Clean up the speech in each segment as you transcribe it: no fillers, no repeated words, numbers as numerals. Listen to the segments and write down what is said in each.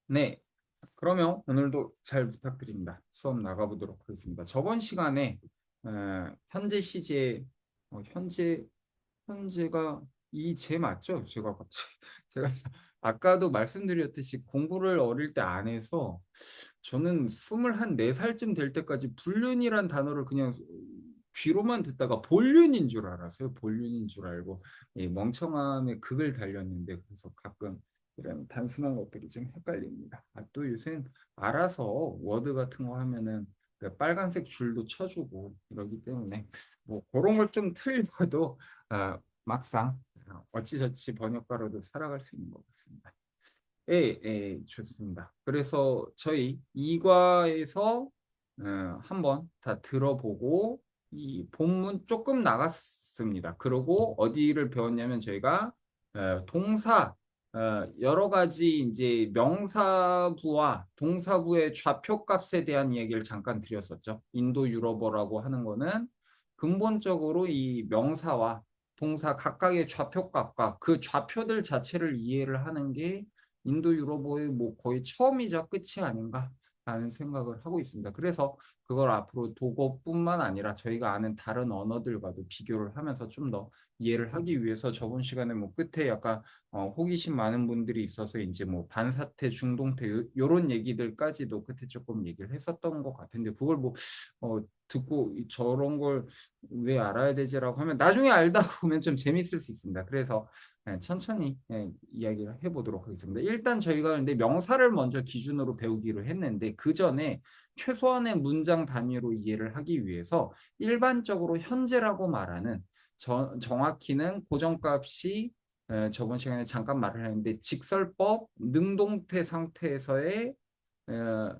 네, 그러면 오늘도 잘 부탁드립니다. 수업 나가보도록 하겠습니다. 저번 시간에 현재 시제, 현재가 이 제 맞죠? 제가 갑자기 제가 아까도 말씀드렸듯이 공부를 어릴 때 안 해서 저는 24살쯤 될 때까지 불륜이란 단어를 그냥 귀로만 듣다가 본륜인 줄 알았어요. 본륜인 줄 알고 멍청함의 극을 달렸는데 그래서 가끔 이런 단순한 것들이 좀 헷갈립니다. 또 요새는 알아서 워드 같은 거 하면은 그 빨간색 줄도 쳐주고 그러기 때문에 뭐 그런 걸 좀 틀려도 막상 어찌저찌 번역가로도 살아갈 수 있는 것 같습니다. 예, 예, 좋습니다. 그래서 저희 2과에서 한번 다 들어보고 이 본문 조금 나갔습니다. 그리고 어디를 배웠냐면 저희가 동사 여러 가지 이제 명사부와 동사부의 좌표값에 대한 이야기를 잠깐 드렸었죠. 인도 유럽어라고 하는 거는 근본적으로 이 명사와 동사 각각의 좌표값과 그 좌표들 자체를 이해를 하는 게 인도 유럽어의 뭐 거의 처음이자 끝이 아닌가라는 생각을 하고 있습니다. 그래서 그걸 앞으로 독어뿐만 아니라 저희가 아는 다른 언어들과도 비교를 하면서 좀 더 이해를 하기 위해서 저번 시간에 뭐 끝에 약간 호기심 많은 분들이 있어서 이제 뭐 반사태, 중동태 요런 얘기들까지도 끝에 조금 얘기를 했었던 것 같은데 그걸 뭐 듣고 저런 걸 왜 알아야 되지라고 하면 나중에 알다 보면 좀 재밌을 수 있습니다. 그래서 천천히 이야기를 해보도록 하겠습니다. 일단 저희가 근데 명사를 먼저 기준으로 배우기로 했는데 그 전에 최소한의 문장 단위로 이해를 하기 위해서 일반적으로 현재라고 말하는 정확히는 고정값이 저번 시간에 잠깐 말을 했는데 직설법 능동태 상태에서의 어,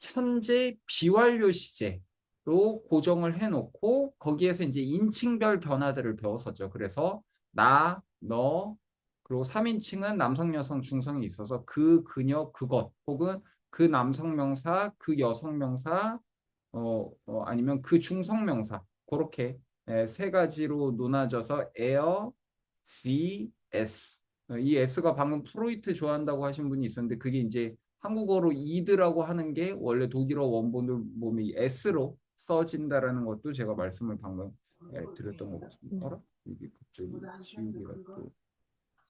현재 비완료 시제로 고정을 해놓고 거기에서 이제 인칭별 변화들을 배웠었죠. 그래서 나, 너, 그리고 3인칭은 남성, 여성, 중성이 있어서 그, 그녀, 그것 혹은 그 남성 명사, 그 여성 명사, 아니면 그 중성 명사 그렇게 세 가지로 나눠져서 에어, C, S. 이 S가 방금 프로이트 좋아한다고 하신 분이 있었는데 그게 이제 한국어로 이드라고 하는 게 원래 독일어 원본을 보면 S로 써진다라는 것도 제가 말씀을 방금 드렸던 것 같습니다. 음. 이게 갑자기 지우개가 또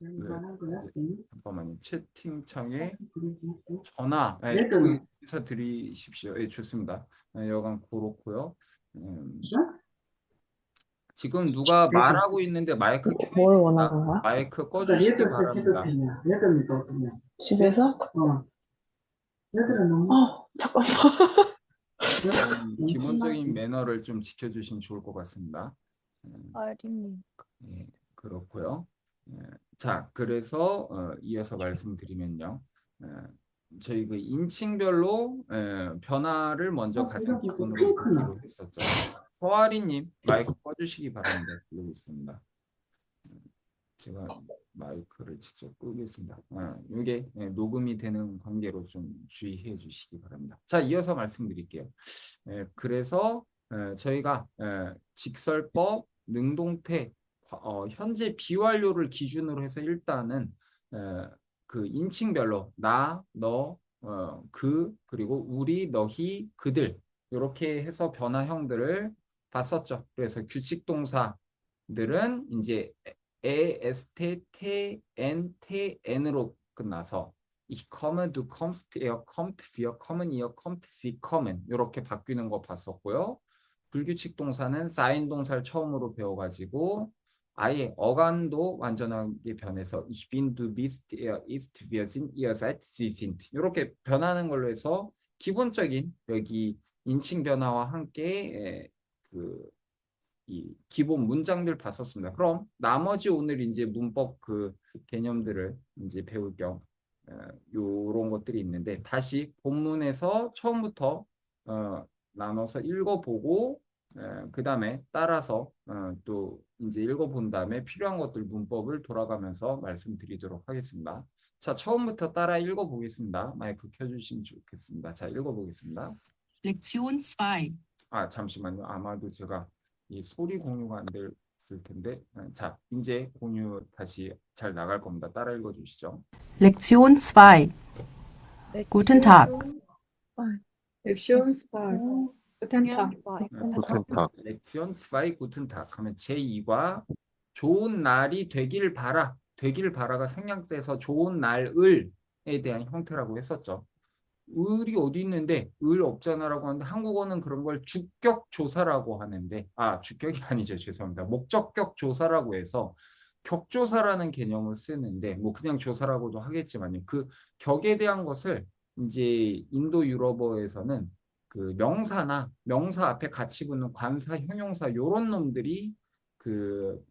왜 이제 잠깐만요. 채팅창에 전화 인사드리십시오. 예, 좋습니다. 여간 그렇고요. 음, 지금 누가 말하고 있는데 마이크 켜 뭘 있습니다. 원하는 거야? 마이크 그러니까 꺼주시기 8시 해도 바랍니다. 되냐? 8명 또 어떠냐? 집에서? 그 8은 너무, 잠깐만. 기본적인 심하지. 매너를 좀 지켜주시면 좋을 것 같습니다. 음, 아린이. 예, 그렇고요. 예, 자, 그래서 이어서 말씀드리면요. 예, 저희 그 인칭별로 변화를 먼저 가장 이거 또 기본으로 핑크네. 보기로 했었죠. 서아리님 마이크 꺼주시기 바랍니다. 부르고 있습니다. 제가 마이크를 직접 끄겠습니다. 이게 녹음이 되는 관계로 좀 주의해 주시기 바랍니다. 자, 이어서 말씀드릴게요. 그래서 저희가 직설법, 능동태, 현재 비완료를 기준으로 해서 일단은 에, 그 인칭별로 나, 너, 그리고 우리, 너희, 그들 이렇게 해서 변화형들을 봤었죠. 그래서 규칙 동사들은 이제 에, 에스테, 테, 엔, 테, 엔으로 끝나서 ich komme, du kommst, er kommt, wir kommen, ihr kommt, sie kommen 이렇게 바뀌는 거 봤었고요. 불규칙 동사는 쌓인 동사를 처음으로 배워가지고 아예 어간도 완전하게 변해서 ich bin, du bist, er ist, wir sind, ihr seid, sie sind 이렇게 변하는 걸로 해서 기본적인 여기 인칭 변화와 함께 이 기본 문장들 봤었습니다. 그럼 나머지 오늘 이제 문법 그 개념들을 이제 배울 겸 요런 것들이 있는데 다시 본문에서 처음부터 나눠서 읽어보고 그 다음에 따라서 또 이제 읽어본 다음에 필요한 것들 문법을 돌아가면서 말씀드리도록 하겠습니다. 자, 처음부터 따라 읽어보겠습니다. 마이크 켜주시면 좋겠습니다. 자, 읽어보겠습니다. Lektion 2. 잠시만요. 아마도 제가 이 소리 공유가 안 됐을 텐데. 자, 이제 공유 다시 잘 나갈 겁니다. 따라 읽어 주시죠. Lektion 2. Guten Tag. Lektionswahl. Guten Tag. 포텐탁. 렉션 2 구튼 탁 하면 제2과 좋은 날이 되길 바라. 되길 바라가 생략돼서 좋은 날을에 대한 형태라고 했었죠. 을이 어디 있는데 을 없잖아라고 하는데 한국어는 그런 걸 주격 조사라고 하는데 주격이 아니죠. 죄송합니다. 목적격 조사라고 해서 격조사라는 개념을 쓰는데 뭐 그냥 조사라고도 하겠지만요. 그 격에 대한 것을 이제 인도 유럽어에서는 그 명사나 명사 앞에 같이 붙는 관사, 형용사 요런 놈들이 그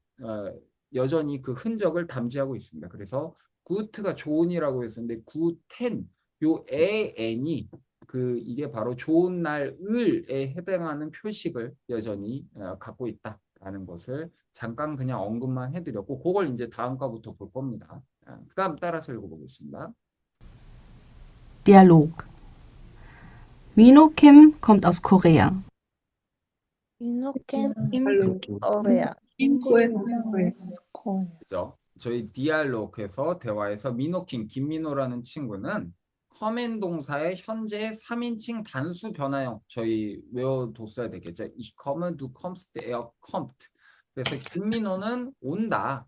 여전히 그 흔적을 담지하고 있습니다. 그래서 굿가 좋은이라고 했었는데 굿텐 요 에엔이 그 이게 바로 좋은 날을에 해당하는 표식을 여전히 갖고 있다라는 것을 잠깐 그냥 언급만 해드렸고 그걸 이제 다음 과부터 볼 겁니다. 그다음 따라서 읽어보겠습니다. Dialog. Mino Kim kommt aus Korea. Inokim Hallo. Korea. 그죠? 저희 디알로그에서 대화에서 민호킹 김민호라는 친구는 커맨 동사의 현재 3인칭 단수 변화형 저희 외워뒀어야 되겠죠. Ich komme, du kommst, er kommt. 그래서 김민호는 온다.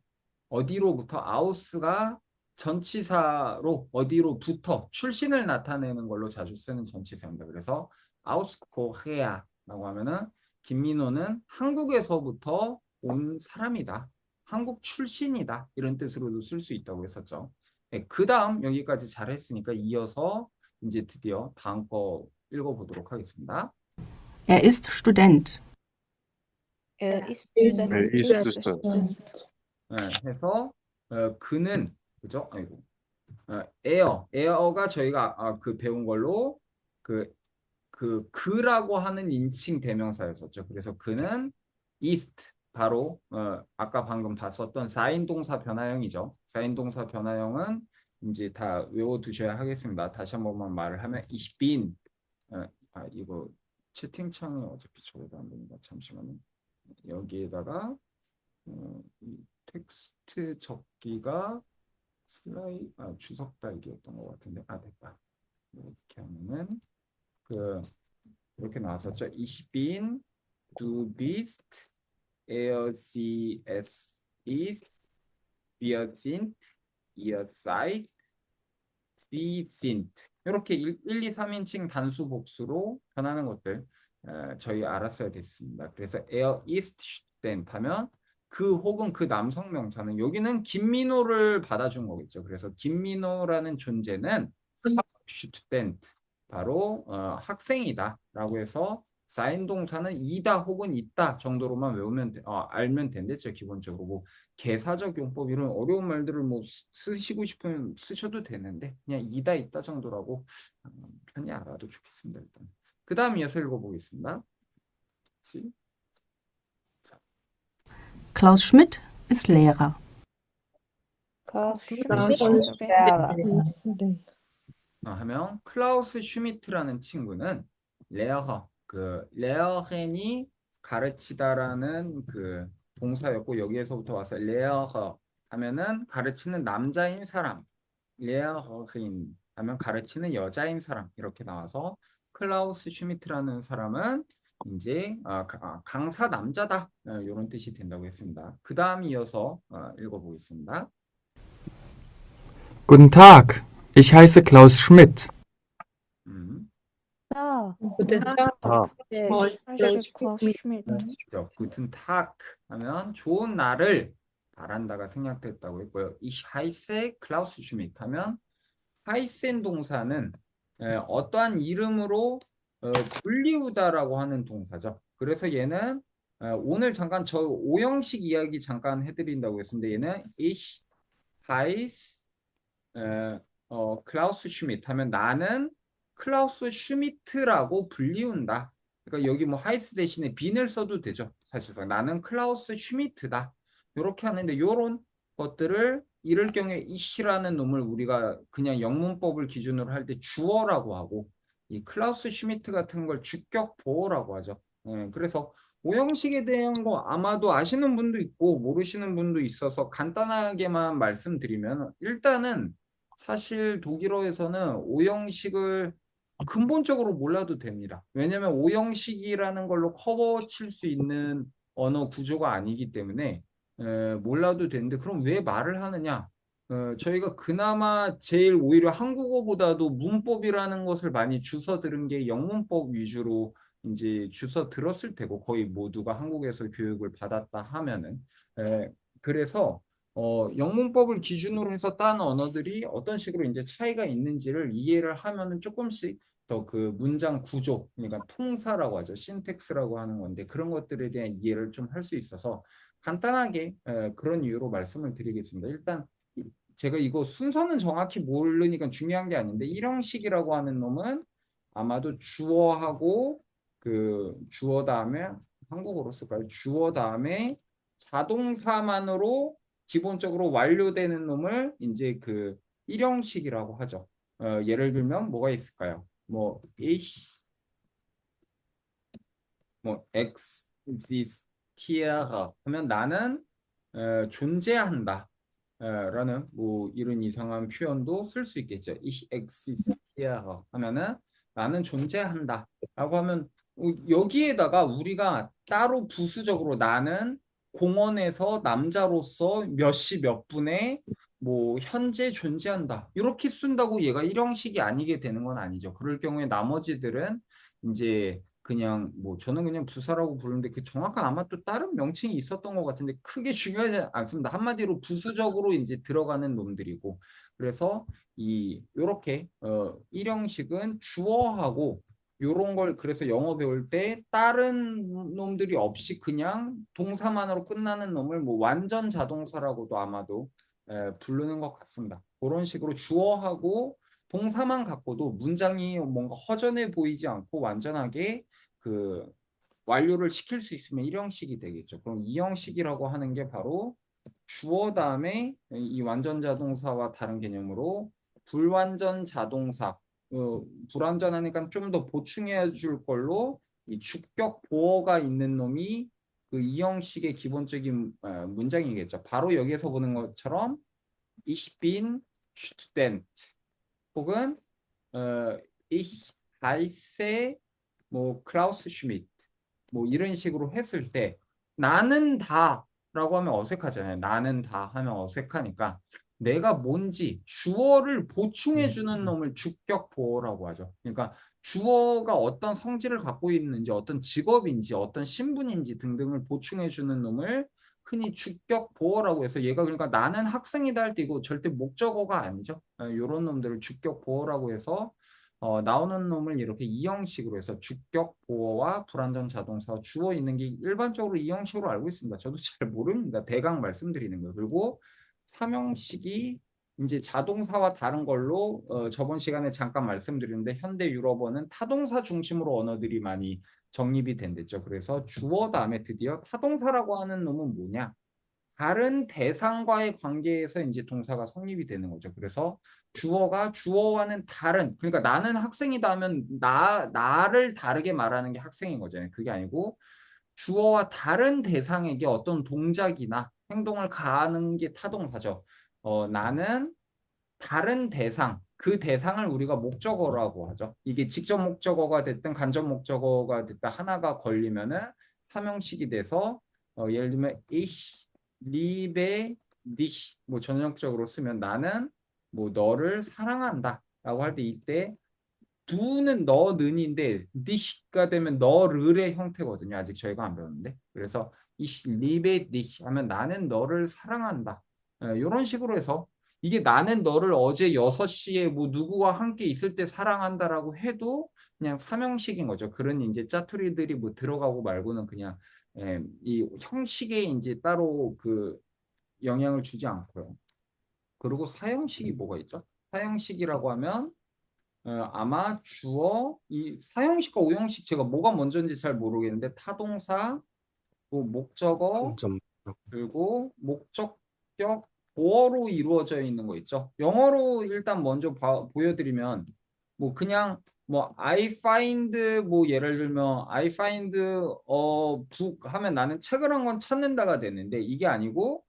어디로부터 아우스가 전치사로 어디로부터 출신을 나타내는 걸로 자주 쓰는 전치사입니다. 그래서 아우스 코리아라고 하면은 김민호는 한국에서부터 온 사람이다. 한국 출신이다. 이런 뜻으로도 쓸 수 있다고 했었죠. 네, 그 다음 여기까지 잘했으니까 이어서 이제 드디어 다음 거 읽어보도록 하겠습니다. Er ist Student. Ist Student. 네, 해서 그는 그죠? 아이고 에어가 저희가 그 배운 걸로 그라고 하는 인칭 대명사였었죠. 그래서 그는 east 바로 아까 방금 봤었던 사인동사 변화형이죠. 사인동사 변화형은 이제 다 외워두셔야 하겠습니다. 다시 한 번만 말을 하면 ich bin 이거 채팅창에 어차피 저래도 안 됩니다. 잠시만요. 여기에다가 이 텍스트 적기가 주석 달기였던 것 같은데 됐다. 이렇게 하면은 이렇게 나왔었죠. Ich bin, du bist, er, sie, es ist, wir sind, ihr seid, sie sind. 이렇게 1, 2, 3인칭 단수 복수로 변하는 것들 저희 알았어야 됐습니다. 그래서 er ist Student 하면 그 혹은 그 남성 명사는 여기는 김민호를 받아준 거겠죠. 그래서 김민호라는 존재는 Student 바로 학생이다라고 해서 사인 동사는 이다 혹은 있다 정도로만 외우면 알면 된댔죠. 기본적으로 뭐 개사적 용법 이런 어려운 말들을 뭐 쓰시고 싶으면 쓰셔도 되는데 그냥 이다 있다 정도라고 편히 알아도 좋겠습니다. 일단 그 다음 이어서 읽어보겠습니다. Klaus Schmidt ist Lehrer. 하면 클라우스 슈미트라는 친구는 레어헨이 가르치다라는 그 동사였고 여기에서부터 와서 레어허 하면은 가르치는 남자인 사람, 레어허인 하면 가르치는 여자인 사람 이렇게 나와서 클라우스 슈미트라는 사람은 이제 강사 남자다 이런 뜻이 된다고 했습니다. 그 다음 이어서 읽어보겠습니다. Guten Tag, ich heiße Klaus Schmidt. Guten Tag. 구튼 타크 하면 좋은 날을 바란다가 생략됐다고 했고요. Ich heiße Klaus Schmidt 하면 heißen 동사는 어떠한 이름으로 불리우다라고 하는 동사죠. 그래서 얘는 오늘 잠깐 저 오형식 이야기 잠깐 해드린다고 했는데 얘는 ich heiße 클라우스 슈미트 하면 나는 클라우스 슈미트라고 불리운다. 그러니까 여기 뭐 하이스 대신에 빈을 써도 되죠. 사실상 나는 클라우스 슈미트다. 이렇게 하는데 이런 것들을 이럴 경우에 이시라는 놈을 우리가 그냥 영문법을 기준으로 할 때 주어라고 하고 이 클라우스 슈미트 같은 걸 주격 보어라고 하죠. 그래서 오형식에 대한 거 아마도 아시는 분도 있고 모르시는 분도 있어서 간단하게만 말씀드리면 일단은 사실 독일어에서는 오형식을 근본적으로 몰라도 됩니다. 왜냐하면 오형식이라는 걸로 커버 칠 수 있는 언어 구조가 아니기 때문에 몰라도 되는데 그럼 왜 말을 하느냐? 저희가 그나마 제일 오히려 한국어보다도 문법이라는 것을 많이 주워 들은 게 영문법 위주로 이제 주워 들었을 테고 거의 모두가 한국에서 교육을 받았다 하면은 그래서 영문법을 기준으로 해서 딴 언어들이 어떤 식으로 이제 차이가 있는지를 이해를 하면은 조금씩 더 그 문장 구조, 그러니까 통사라고 하죠. 신텍스라고 하는 건데 그런 것들에 대한 이해를 좀 할 수 있어서 간단하게 그런 이유로 말씀을 드리겠습니다. 일단 제가 이거 순서는 정확히 모르니까 중요한 게 아닌데 일형식이라고 하는 놈은 아마도 주어하고 그 주어 다음에 한국어로 쓸까요? 주어 다음에 자동사만으로 기본적으로 완료되는 놈을 이제 그 일형식이라고 하죠. 예를 들면 뭐가 있을까요? 뭐 ich, 뭐 existiere 하면 나는 존재한다. 라는 뭐 이런 이상한 표현도 쓸 수 있겠죠. Ich existiere 하면은 나는 존재한다. 라고 하면 여기에다가 우리가 따로 부수적으로 나는 공원에서 남자로서 몇 시 몇 분에 뭐 현재 존재한다. 이렇게 쓴다고 얘가 일형식이 아니게 되는 건 아니죠. 그럴 경우에 나머지들은 이제 그냥 뭐 저는 그냥 부사라고 부르는데 그 정확한 아마 또 다른 명칭이 있었던 것 같은데 크게 중요하지 않습니다. 한마디로 부수적으로 이제 들어가는 놈들이고 그래서 이 요렇게 일형식은 주어하고 요런 걸 그래서 영어 배울 때 다른 놈들이 없이 그냥 동사만으로 끝나는 놈을 뭐 완전 자동사라고도 아마도 부르는 것 같습니다. 그런 식으로 주어하고 동사만 갖고도 문장이 뭔가 허전해 보이지 않고 완전하게 그 완료를 시킬 수 있으면 1형식이 되겠죠. 그럼 2형식이라고 하는 게 바로 주어 다음에 이 완전 자동사와 다른 개념으로 불완전 자동사 불완전하니까 좀 더 보충해 줄 걸로 이 주격 보어가 있는 놈이 그 2형식의 기본적인 문장이겠죠. 바로 여기에서 보는 것처럼 Ich bin Student 혹은 ich heiße 뭐 클라우스 슈미트 뭐 이런 식으로 했을 때 나는 다라고 하면 어색하잖아요. 나는 다 하면 어색하니까 내가 뭔지 주어를 보충해 주는 놈을 주격 보어라고 하죠. 그러니까 주어가 어떤 성질을 갖고 있는지 어떤 직업인지 어떤 신분인지 등등을 보충해 주는 놈을 흔히 주격 보어라고 해서 얘가 그러니까 나는 학생이다 할 때 이거 절대 목적어가 아니죠. 이런 놈들을 주격 보어라고 해서 나오는 놈을 이렇게 이형식으로 해서 주격 보어와 불완전 자동사 주어 있는 게 일반적으로 이형식으로 알고 있습니다. 저도 잘 모릅니다. 대강 말씀드리는 거예요. 그리고 삼형식이 이제 자동사와 다른 걸로 저번 시간에 잠깐 말씀드렸는데 현대 유럽어는 타동사 중심으로 언어들이 많이 정립이 된댔죠. 그래서 주어 다음에 드디어 타동사라고 하는 놈은 뭐냐? 다른 대상과의 관계에서 이제 동사가 성립이 되는 거죠. 그래서 주어가 주어와는 다른, 그러니까 나는 학생이다 하면 나를 다르게 말하는 게 학생인 거잖아요. 그게 아니고 주어와 다른 대상에게 어떤 동작이나 행동을 가하는 게 타동사죠. 나는 다른 대상, 그 대상을 우리가 목적어라고 하죠. 이게 직접 목적어가 됐든 간접 목적어가 됐든 하나가 걸리면은 삼형식이 돼서 예를 들면 ich liebe dich 뭐 전형적으로 쓰면 나는 뭐 너를 사랑한다라고 할 때 이때 두는 너는인데 dich가 되면 너를의 형태거든요. 아직 저희가 안 배웠는데. 그래서 ich liebe dich 하면 나는 너를 사랑한다. 이런 식으로 해서 이게 나는 너를 어제 6시에 뭐 누구와 함께 있을 때 사랑한다라고 해도 그냥 삼형식인 거죠. 그런 이제 짜투리들이 뭐 들어가고 말고는 그냥 이 형식에 이제 따로 그 영향을 주지 않고요. 그리고 사형식이 뭐가 있죠? 사형식이라고 하면 아마 주어 이 사형식과 오형식 제가 뭐가 먼저인지 잘 모르겠는데 타동사, 또 목적어 점 그리고 목적격 보어로 이루어져 있는 거 있죠. 영어로 일단 먼저 보여드리면 뭐 그냥 뭐 I find 뭐 예를 들면 I find a book 하면 나는 책을 한 권 찾는다가 되는데 이게 아니고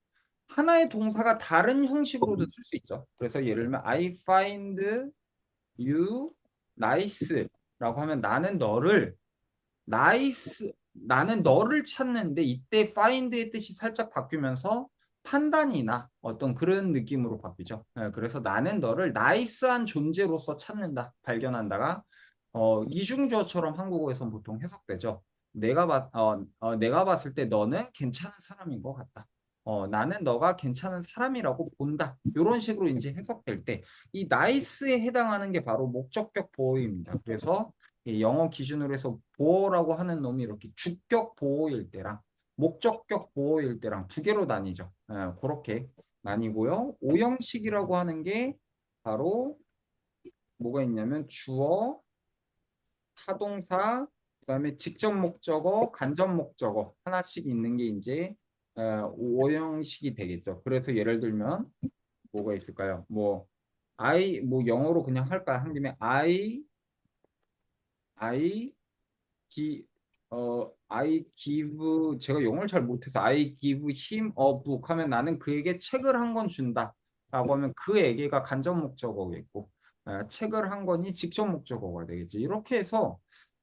하나의 동사가 다른 형식으로도 쓸 수 있죠. 그래서 예를 들면 I find you nice라고 하면 나는 너를 찾는데 이때 find의 뜻이 살짝 바뀌면서 판단이나 어떤 그런 느낌으로 바뀌죠. 그래서 나는 너를 나이스한 존재로서 찾는다, 발견한다가 이중주어처럼 한국어에선 보통 해석되죠. 내가 봤을 때 너는 괜찮은 사람인 것 같다. 나는 너가 괜찮은 사람이라고 본다. 이런 식으로 이제 해석될 때 이 나이스에 해당하는 게 바로 목적격 보어입니다. 그래서 이 영어 기준으로 해서 보어라고 하는 놈이 이렇게 주격 보어일 때랑 목적격 보어일 때랑 두 개로 나뉘죠. 그렇게 나뉘고요. 오형식이라고 하는 게 바로 뭐가 있냐면 주어, 타동사, 그다음에 직접 목적어, 간접 목적어 하나씩 있는 게 이제 오형식이 되겠죠. 그래서 예를 들면 뭐가 있을까요? 뭐 영어로 그냥 할까요? 한 김에 I I give 제가 영어를 잘 못해서 I give him a book 하면 나는 그에게 책을 한 권 준다 라고 하면 그에게가 간접 목적어겠고 책을 한 권이 직접 목적어가 되겠지. 이렇게 해서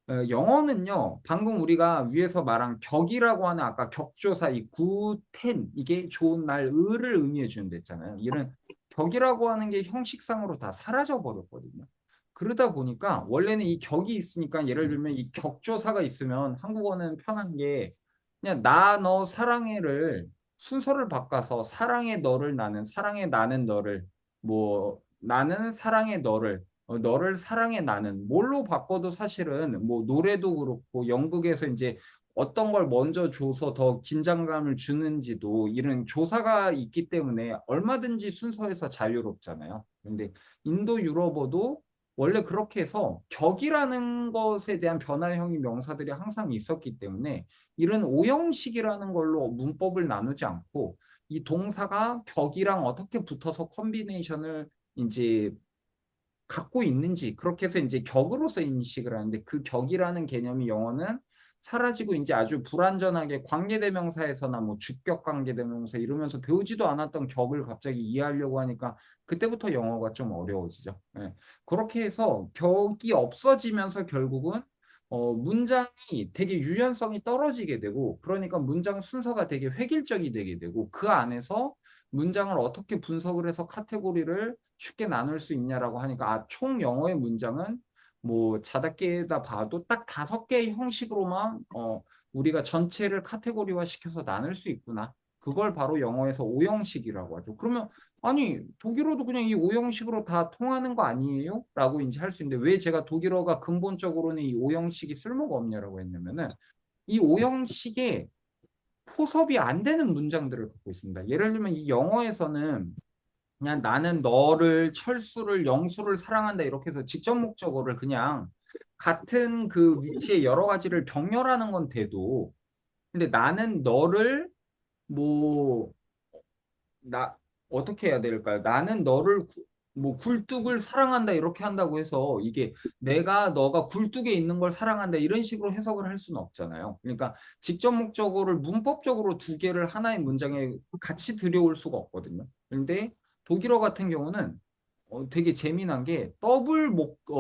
영어는요 방금 우리가 위에서 말한 격이라고 하는 아까 격조사 이 굿텐 이게 좋은 날 을을 의미해 주는데 있잖아요. 이런 격이라고 하는 게 형식상으로 다 사라져 버렸거든요. 그러다 보니까 원래는 이 격이 있으니까 예를 들면 이 격조사가 있으면 한국어는 편한 게 그냥 나 너 사랑해를 순서를 바꿔서 사랑해 너를 나는 사랑해 나는 너를 뭐 나는 사랑해 너를 너를 사랑해 나는 뭘로 바꿔도 사실은 뭐 노래도 그렇고 연극에서 이제 어떤 걸 먼저 줘서 더 긴장감을 주는지도 이런 조사가 있기 때문에 얼마든지 순서에서 자유롭잖아요. 근데 인도 유럽어도 원래 그렇게 해서 격이라는 것에 대한 변화형의 명사들이 항상 있었기 때문에 이런 오형식이라는 걸로 문법을 나누지 않고 이 동사가 격이랑 어떻게 붙어서 컨비네이션을 이제 갖고 있는지 그렇게 해서 이제 격으로서 인식을 하는데 그 격이라는 개념이 영어는 사라지고 이제 아주 불완전하게 관계대명사에서나 뭐 주격 관계대명사 이러면서 배우지도 않았던 격을 갑자기 이해하려고 하니까 그때부터 영어가 좀 어려워지죠. 그렇게 해서 격이 없어지면서 결국은 문장이 되게 유연성이 떨어지게 되고 그러니까 문장 순서가 되게 획일적이 되게 되고 그 안에서 문장을 어떻게 분석을 해서 카테고리를 쉽게 나눌 수 있냐라고 하니까 총 영어의 문장은 뭐 자닫게에다 봐도 딱 5개의 형식으로만 우리가 전체를 카테고리화 시켜서 나눌 수 있구나. 그걸 바로 영어에서 오형식이라고 하죠. 그러면 아니 독일어도 그냥 이 오형식으로 다 통하는 거 아니에요? 라고 이제 할 수 있는데 왜 제가 독일어가 근본적으로는 이 오형식이 쓸모가 없냐라고 했냐면은 이 오형식에 포섭이 안 되는 문장들을 갖고 있습니다. 예를 들면 이 영어에서는 그냥 나는 너를 철수를 영수를 사랑한다 이렇게 해서 직접 목적어를 그냥 같은 그 위치에 여러 가지를 병렬하는 건 돼도 근데 나는 너를 뭐 나 어떻게 해야 될까요? 나는 너를 뭐 굴뚝을 사랑한다 이렇게 한다고 해서 이게 너가 굴뚝에 있는 걸 사랑한다 이런 식으로 해석을 할 수는 없잖아요. 그러니까 직접 목적어를 문법적으로 두 개를 하나의 문장에 같이 들여올 수가 없거든요. 그런데 독일어 같은 경우는 되게 재미난 게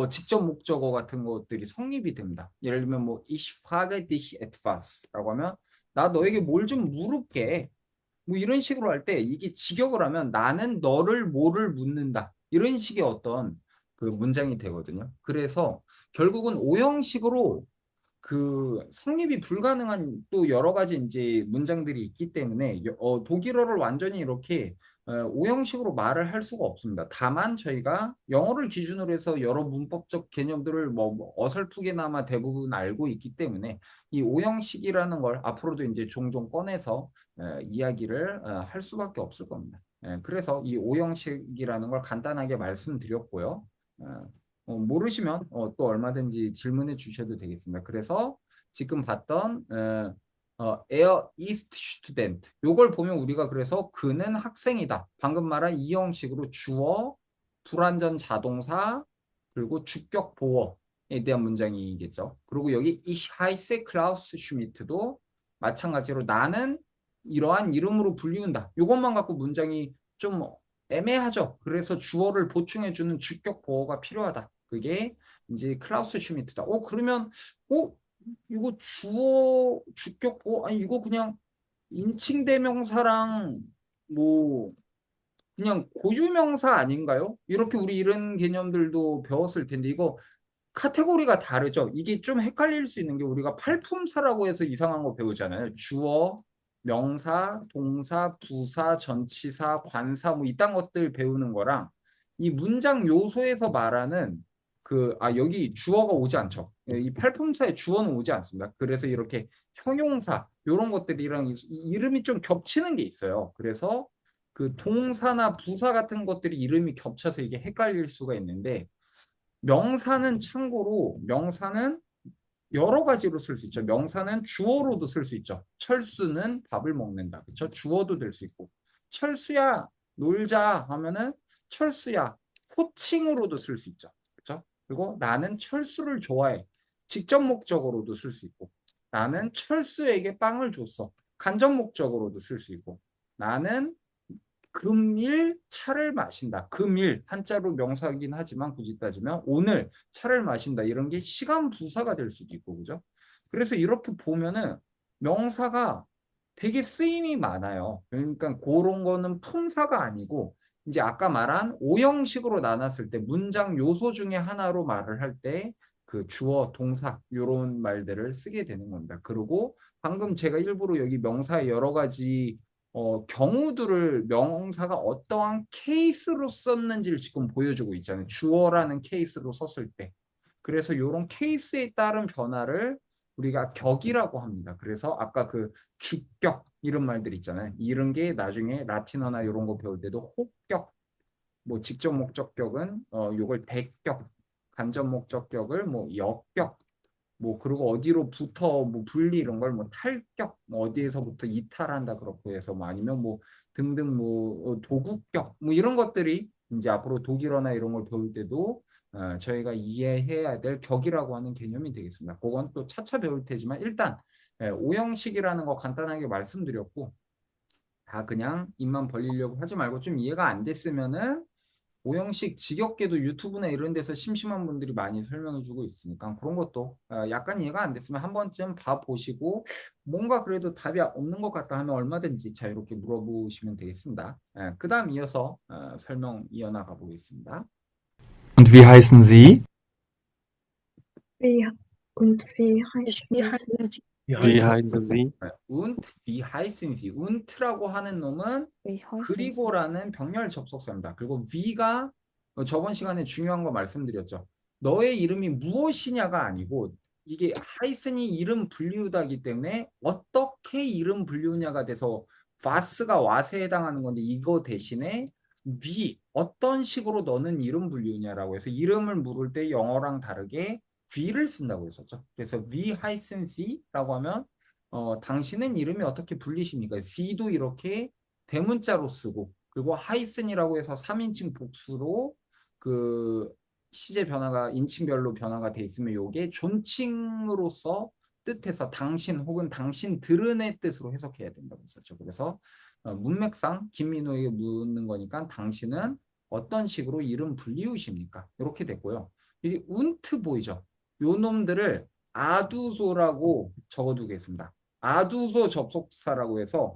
직접 목적어 같은 것들이 성립이 됩니다. 예를 들면 뭐 Ich frage dich etwas라고 하면 나 너에게 뭘 좀 물을게. 뭐 이런 식으로 할 때 이게 직역을 하면 나는 너를 뭐를 묻는다. 이런 식의 어떤 그 문장이 되거든요. 그래서 결국은 오형식으로 그 성립이 불가능한 또 여러 가지 이제 문장들이 있기 때문에 독일어를 완전히 이렇게 오형식으로 말을 할 수가 없습니다. 다만 저희가 영어를 기준으로 해서 여러 문법적 개념들을 뭐 어설프게나마 대부분 알고 있기 때문에 이 오형식이라는 걸 앞으로도 이제 종종 꺼내서 이야기를 할 수밖에 없을 겁니다. 그래서 이 오형식이라는 걸 간단하게 말씀드렸고요. 모르시면 또 얼마든지 질문해 주셔도 되겠습니다. 그래서 지금 봤던 에어 이스트 스튜던트 요걸 보면 우리가 그래서 그는 학생이다. 방금 말한 이 형식으로 주어, 불완전 자동사 그리고 주격 보어에 대한 문장이겠죠. 그리고 여기 Ich heiße Klaus Schmidt도 마찬가지로 나는 이러한 이름으로 불리운다. 이것만 갖고 문장이 좀 애매하죠. 그래서 주어를 보충해주는 주격 보어가 필요하다. 그게 이제 클라우스 슈미트다. 그러면 이거 주어 주격 보어 아니 이거 그냥 인칭 대명사랑 뭐 그냥 고유명사 아닌가요? 이렇게 우리 이런 개념들도 배웠을 텐데 이거 카테고리가 다르죠. 이게 좀 헷갈릴 수 있는 게 우리가 팔품사라고 해서 이상한 거 배우잖아요. 주어, 명사, 동사, 부사, 전치사, 관사 뭐 이딴 것들 배우는 거랑 이 문장 요소에서 말하는 여기 주어가 오지 않죠. 이 팔품사에 주어는 오지 않습니다. 그래서 이렇게 형용사 이런 것들이랑 이름이 좀 겹치는 게 있어요. 그래서 그 동사나 부사 같은 것들이 이름이 겹쳐서 이게 헷갈릴 수가 있는데 명사는 참고로 명사는 여러 가지로 쓸 수 있죠. 명사는 주어로도 쓸 수 있죠. 철수는 밥을 먹는다. 그렇죠? 주어도 될 수 있고 철수야 놀자 하면은 철수야 호칭으로도 쓸 수 있죠. 그렇죠? 그리고 나는 철수를 좋아해. 직접 목적으로도 쓸 수 있고 나는 철수에게 빵을 줬어. 간접 목적으로도 쓸 수 있고 나는 금일 차를 마신다. 금일 한자로 명사이긴 하지만 굳이 따지면 오늘 차를 마신다. 이런 게 시간 부사가 될 수도 있고 그죠? 그래서 이렇게 보면은 명사가 되게 쓰임이 많아요. 그러니까 그런 거는 품사가 아니고 이제 아까 말한 오형식으로 나눴을 때 문장 요소 중에 하나로 말을 할 때 그 주어, 동사 이런 말들을 쓰게 되는 겁니다. 그리고 방금 제가 일부러 여기 명사의 여러 가지 경우들을 명사가 어떠한 케이스로 썼는지를 지금 보여주고 있잖아요. 주어라는 케이스로 썼을 때. 그래서 이런 케이스에 따른 변화를 우리가 격이라고 합니다. 그래서 아까 그 주격 이런 말들 있잖아요. 이런 게 나중에 라틴어나 이런 거 배울 때도 호격, 뭐 직접 목적격은 요걸 대격, 간접 목적격을 뭐 역격, 뭐 그리고 어디로부터 뭐 분리 이런 걸 뭐 탈격 뭐 어디에서부터 이탈한다 그렇고 해서 뭐 아니면 뭐 등등 뭐 도구격 뭐 이런 것들이 이제 앞으로 독일어나 이런 걸 배울 때도 저희가 이해해야 될 격이라고 하는 개념이 되겠습니다. 그건 또 차차 배울 테지만 일단 오형식이라는 거 간단하게 말씀드렸고 다 그냥 입만 벌리려고 하지 말고 좀 이해가 안 됐으면은 오형식 지겹게도 유튜브나 이런 데서 심심한 분들이 많이 설명해주고 있으니까 그런 것도 약간 이해가 안 됐으면 한 번쯤 봐보시고 뭔가 그래도 답이 없는 것 같다 하면 얼마든지 자유롭게 물어보시면 되겠습니다. 그 다음 이어서 설명 이어나가 보겠습니다. Und wie heißen Sie? Wie, und wie Wie heißen heißen Sie? Wie heißen Sie? und wie heißen Sie? unt라고 하는 놈은 Wie heißen Sie? 그리고라는 병렬 접속사입니다. 그리고 V가 저번 시간에 중요한 거 말씀드렸죠. 너의 이름이 무엇이냐가 아니고 이게 하이슨이 이름 분류다기 때문에 어떻게 이름 분류냐가 돼서 was가 what에 해당하는 건데 이거 대신에 wie 어떤 식으로 너는 이름 분류냐라고 해서 이름을 물을 때 영어랑 다르게 V를 쓴다고 했었죠. 그래서 V 하이슨 C라고 하면 당신은 이름이 어떻게 불리십니까? C도 이렇게 대문자로 쓰고 그리고 하이슨이라고 해서 3인칭 복수로 그 시제 변화가 인칭별로 변화가 돼 있으면 이게 존칭으로서 뜻해서 당신 혹은 당신들은의 뜻으로 해석해야 된다고 했었죠. 그래서 문맥상 김민호에게 묻는 거니까 당신은 어떤 식으로 이름 불리우십니까? 이렇게 됐고요. 이게 운트 보이죠? 요 놈들을 아두소라고 적어두겠습니다. 아두소 접속사라고 해서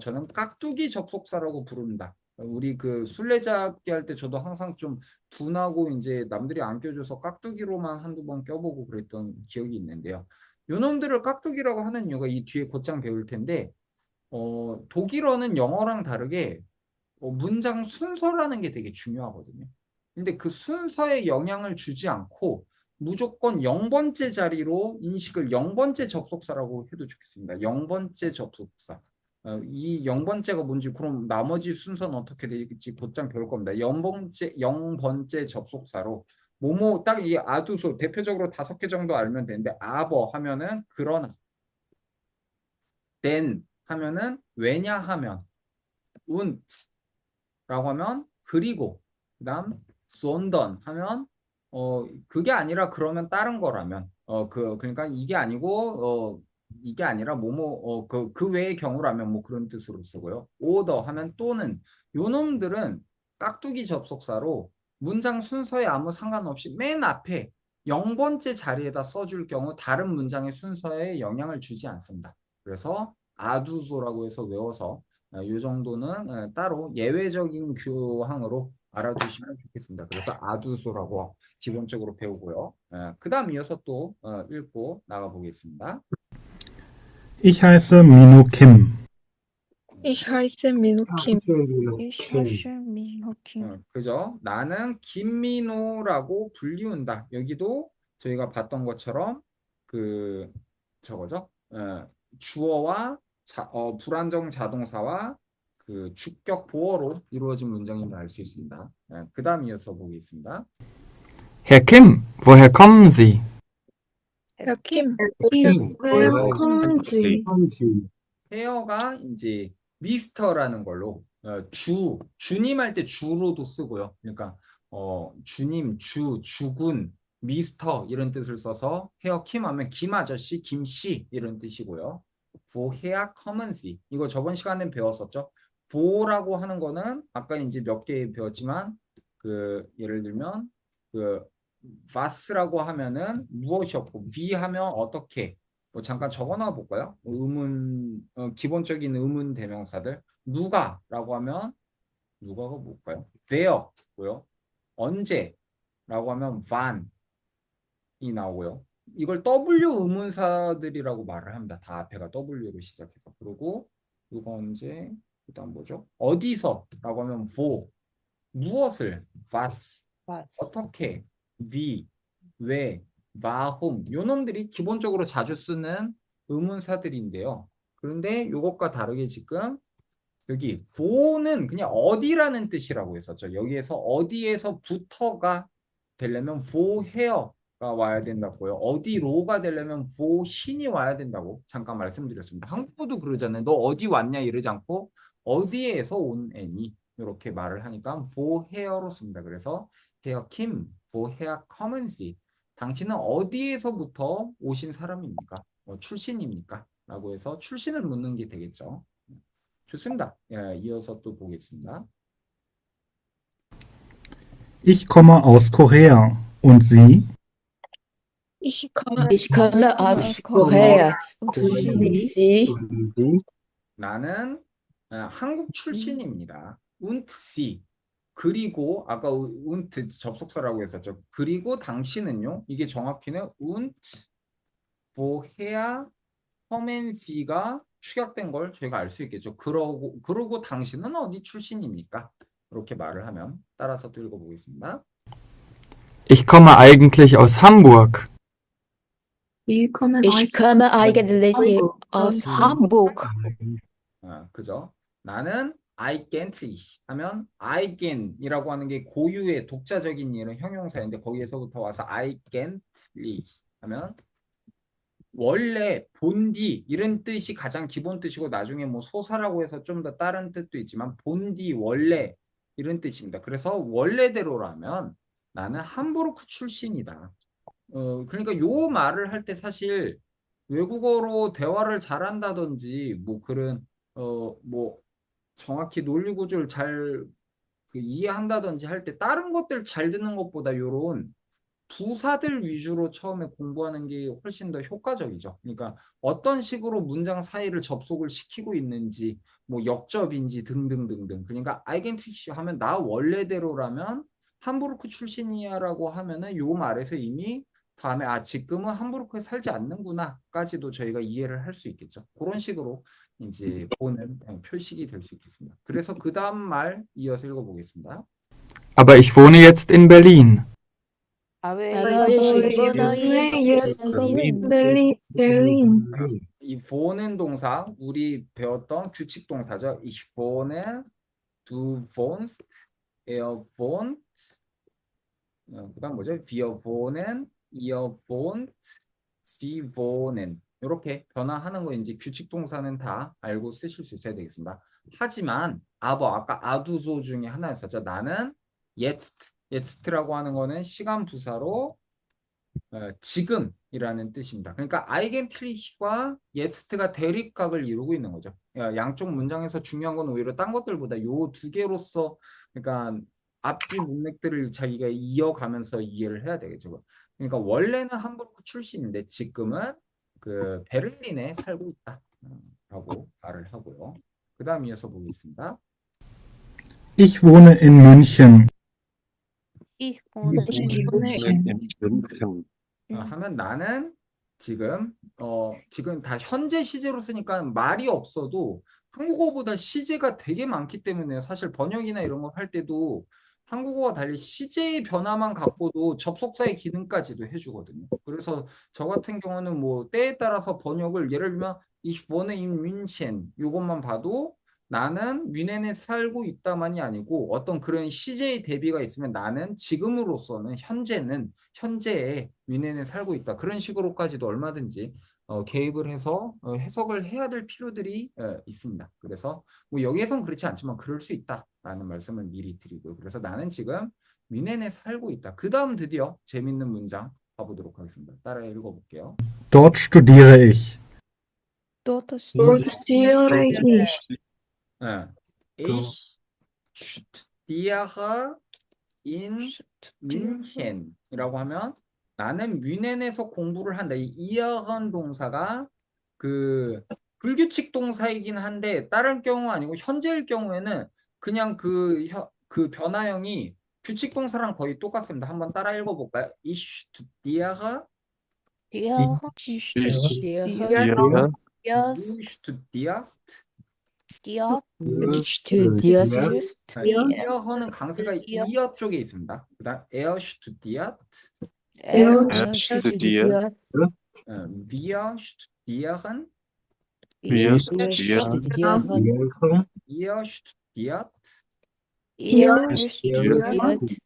저는 깍두기 접속사라고 부릅니다. 우리 그 술래잡기 할 때 저도 항상 좀 둔하고 이제 남들이 안 껴줘서 깍두기로만 한두 번 껴보고 그랬던 기억이 있는데요. 요 놈들을 깍두기라고 하는 이유가 이 뒤에 곧장 배울 텐데 독일어는 영어랑 다르게 문장 순서라는 게 되게 중요하거든요. 근데 그 순서에 영향을 주지 않고 무조건 0번째 자리로 인식을 0번째 접속사라고 해도 좋겠습니다. 0번째 접속사. 이 0번째가 뭔지 그럼 나머지 순서는 어떻게 될지 곧장 배울 겁니다. 0번째 접속사로 뭐뭐 딱 이 아두소 대표적으로 5개 정도 알면 되는데 아버 하면은 그러나 then 하면은 왜냐하면 운 라고 하면 그리고 그다음 sondern 하면 그게 아니라 그러면 다른 거라면 그러니까 이게 아니고 이게 아니라 뭐뭐 그 외의 경우라면 뭐 그런 뜻으로 쓰고요. 오더 하면 또는 요 놈들은 깍두기 접속사로 문장 순서에 아무 상관없이 맨 앞에 0번째 자리에다 써줄 경우 다른 문장의 순서에 영향을 주지 않습니다. 그래서 아두소라고 해서 외워서 이 정도는 따로 예외적인 교황으로 알아두시면 좋겠습니다. 그래서 아두소라고 기본적으로 배우고요. 그 다음 이어서 또 읽고 나가보겠습니다. Ich heiße Mino Kim. Ich heiße Minu Kim. Ich heiße Mino Kim. 그죠? 나는 김민호라고 불리운다. 여기도 저희가 봤던 것처럼 그 저거죠? 주어와 불안정 자동사와 그 주격 보어로 이루어진 문장임을 알 수 있습니다. 그 다음 이어서 보겠습니다. Herr Kim, woher kommen Sie? Herr Kim, Kim. woher kommen Sie? 헤어가 이제 미스터라는 걸로 주님 할 때 주로도 쓰고요. 그러니까 주님, 주군, 미스터 이런 뜻을 써서 헤어 킴 하면 김 아저씨, 김씨 이런 뜻이고요. woher kommen Sie 이거 저번 시간에 배웠었죠. wo라고 하는 거는 아까 이제 몇 개 배웠지만 그 예를 들면 그 was라고 하면은 무엇이었고 wie 하면 어떻게 뭐 잠깐 적어놔 볼까요? 기본적인 의문 대명사들 누가라고 하면 누가가 뭘까요? where고요. 언제라고 하면 when이 나오고요. 이걸 W 의문사들이라고 말을 합니다. 다 앞에가 W로 시작해서 그리고 누가 언제 그다음 뭐죠? 어디서라고 하면 wo 무엇을 was 어떻게 wie 왜 와홈 요 놈들이 기본적으로 자주 쓰는 의문사들인데요. 그런데 요것과 다르게 지금 여기 for는 그냥 어디라는 뜻이라고 했었죠. 여기에서 어디에서부터가 되려면 for here가 와야 된다고요. 어디로가 되려면 for 신이 와야 된다고 잠깐 말씀드렸습니다. 한국어도 그러잖아요. 너 어디 왔냐 이러지 않고 어디에서 온 애니 이렇게 말을 하니까 for here로 씁니다. 그래서 here Kim, for here come see. 당신은 어디에서부터 오신 사람입니까? 출신입니까? 라고 해서 출신을 묻는 게 되겠죠. 좋습니다. 이어서 또 보겠습니다. Ich komme aus Korea. Und Sie? Ich komme Ich komme aus Korea. Und Und Sie? Sie? 나는 한국 출신입니다. und Sie. 그리고 아까 und 접속사라고 했었죠. 그리고 당신은요. 이게 정확히는 und woher kommen Sie가 축약된 걸 저희가 알 수 있겠죠. 그러고 당신은 어디 출신입니까? 이렇게 말을 하면 따라서 또 읽어보겠습니다. Ich komme eigentlich aus Hamburg. Ich komme eigentlich aus Hamburg. 그죠? 나는 eigentlich 하면 eigen이라고 하는 게 고유의 독자적인 이런 형용사인데 거기에서부터 와서 eigentlich 하면 원래 본디 이런 뜻이 가장 기본 뜻이고 나중에 뭐 소사라고 해서 좀 더 다른 뜻도 있지만 본디 원래 이런 뜻입니다. 그래서 원래대로라면 나는 함부르크 출신이다. 그러니까 요 말을 할 때 사실 외국어로 대화를 잘한다든지 뭐 그런 뭐 정확히 논리 구조를 잘 이해한다든지 할 때 다른 것들 잘 듣는 것보다 요런 부사들 위주로 처음에 공부하는 게 훨씬 더 효과적이죠. 그러니까 어떤 식으로 문장 사이를 접속을 시키고 있는지, 뭐 역접인지 등등등등. 그러니까 아이덴티티 하면 나 원래대로라면 함부르크 출신이야라고 하면은 요 말에서 이미 다음에 지금은 함부르크에 살지 않는구나까지도 저희가 이해를 할 수 있겠죠. 그런 식으로 이제 보는 표식이 될 수 있겠습니다. 그래서 그 다음 말 이어서 읽어보겠습니다. Aber ich wohne jetzt in Berlin. Aber Aber ich wohne jetzt jetzt in Berlin. 이 wohnen 동사 우리 배웠던 규칙 동사죠. Ich wohne, du wohnst, er wohnt. 그다음 뭐죠? Wir wohnen, ihr wohnt, sie wohnen. 이렇게 변화하는 거 이제 규칙 동사는 다 알고 쓰실 수 있어야 되겠습니다. 하지만 아까 아두소 중에 하나였었죠. 나는 jetzt, yetz라고 하는 거는 시간 부사로 지금이라는 뜻입니다. 그러니까 아이겐트리히와 예스트가 대립각을 이루고 있는 거죠. 양쪽 문장에서 중요한 건 오히려 딴 것들보다 요 두 개로서 그러니까 앞뒤 문맥들을 자기가 이어가면서 이해를 해야 되겠죠. 그러니까 원래는 함부르크 출신인데 지금은 그 베를린에 살고 있다. 라고 말을 하고요. 그 다음 이어서 보겠습니다. Ich wohne in München. Ich wohne in 문 하면 나는 지금 다 현재 시제로 쓰니까 말이 없어도 한국어보다 시제가 되게 많기 때문에 사실 번역이나 이런 거 할 때도 한국어와 달리 시제의 변화만 갖고도 접속사의 기능까지도 해주거든요. 그래서 저 같은 경우는 뭐 때에 따라서 번역을 예를 들면 Ich wohne in München 이것만 봐도 나는 뮌헨에 살고 있다만이 아니고 어떤 그런 시제의 대비가 있으면 나는 지금으로서는 현재에 뮌헨에 살고 있다. 그런 식으로까지도 얼마든지 개입을 해서 해석을 해야 될 필요들이 있습니다. 그래서 뭐 여기에선 그렇지 않지만 그럴 수 있다라는 말씀을 미리 드리고요. 그래서 나는 지금 뮌헨에 살고 있다. 그 다음 드디어 재밌는 문장 봐보도록 하겠습니다. 따라 읽어볼게요. Dort studiere ich. dort Dort studiere ich. Ich studiere in 뮌헨이라고 하면 나는 뮌헨에서 공부를 한다. 이 이어한 동사가 그 불규칙 동사이긴 한데 다른 경우 아니고 현재일 경우에는 그냥 그 변화형이 규칙 동사랑 거의 똑같습니다. 한번 따라 읽어볼까요? Ich studiere, studiere du studierst. Studierst. 이어는 강세가 이어 쪽에 있습니다. 그다음 er studiert, Er studiert. wir studieren, Wir studieren. ihr studiert, Ihr studiert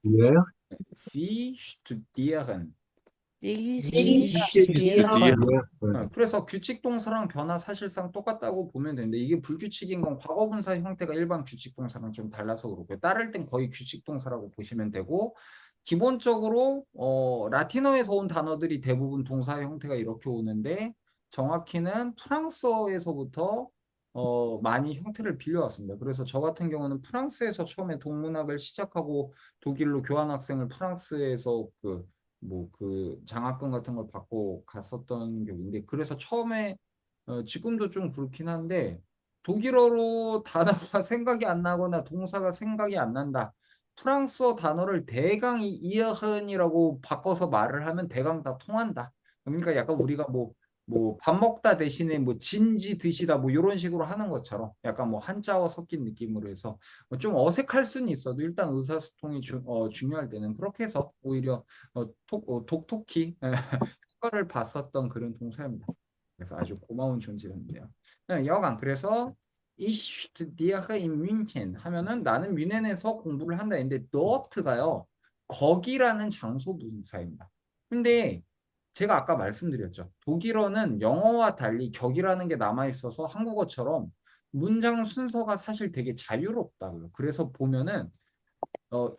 sie studieren. Sie studieren. 그래서 규칙 동사랑 변화 사실상 똑같다고 보면 되는데 이게 불규칙인 건 과거분사 형태가 일반 규칙 동사랑 좀 달라서 그렇고요. 따를 땐 거의 규칙 동사라고 보시면 되고 기본적으로 라틴어에서 온 단어들이 대부분 동사 형태가 이렇게 오는데 정확히는 프랑스어에서부터 많이 형태를 빌려왔습니다. 그래서 저 같은 경우는 프랑스에서 처음에 동문학을 시작하고 독일로 교환학생을 프랑스에서 그 장학금 같은 걸 받고 갔었던 게 있는데 그래서 처음에 지금도 좀 그렇긴 한데 독일어로 단어가 생각이 안 나거나 동사가 생각이 안 난다. 프랑스어 단어를 대강 이어흔이라고 바꿔서 말을 하면 대강 다 통한다. 그러니까 약간 우리가 뭐 밥 먹다 대신에 뭐 진지 드시다 뭐 이런 식으로 하는 것처럼 약간 뭐 한자어 섞인 느낌으로 해서 좀 어색할 수는 있어도 일단 의사소통이 중요할 때는 그렇게 해서 오히려 독특히 효과를 봤었던 그런 동사입니다. 그래서 아주 고마운 존재였는데요. 여간 그래서 Ich studiere in München 하면은 나는 뮌헨에서 공부를 한다 했는데 dort가요 거기라는 장소 분사입니다. 근데 제가 아까 말씀드렸죠. 독일어는 영어와 달리 격이라는 게 남아 있어서 한국어처럼 문장 순서가 사실 되게 자유롭다고요. 그래서 보면은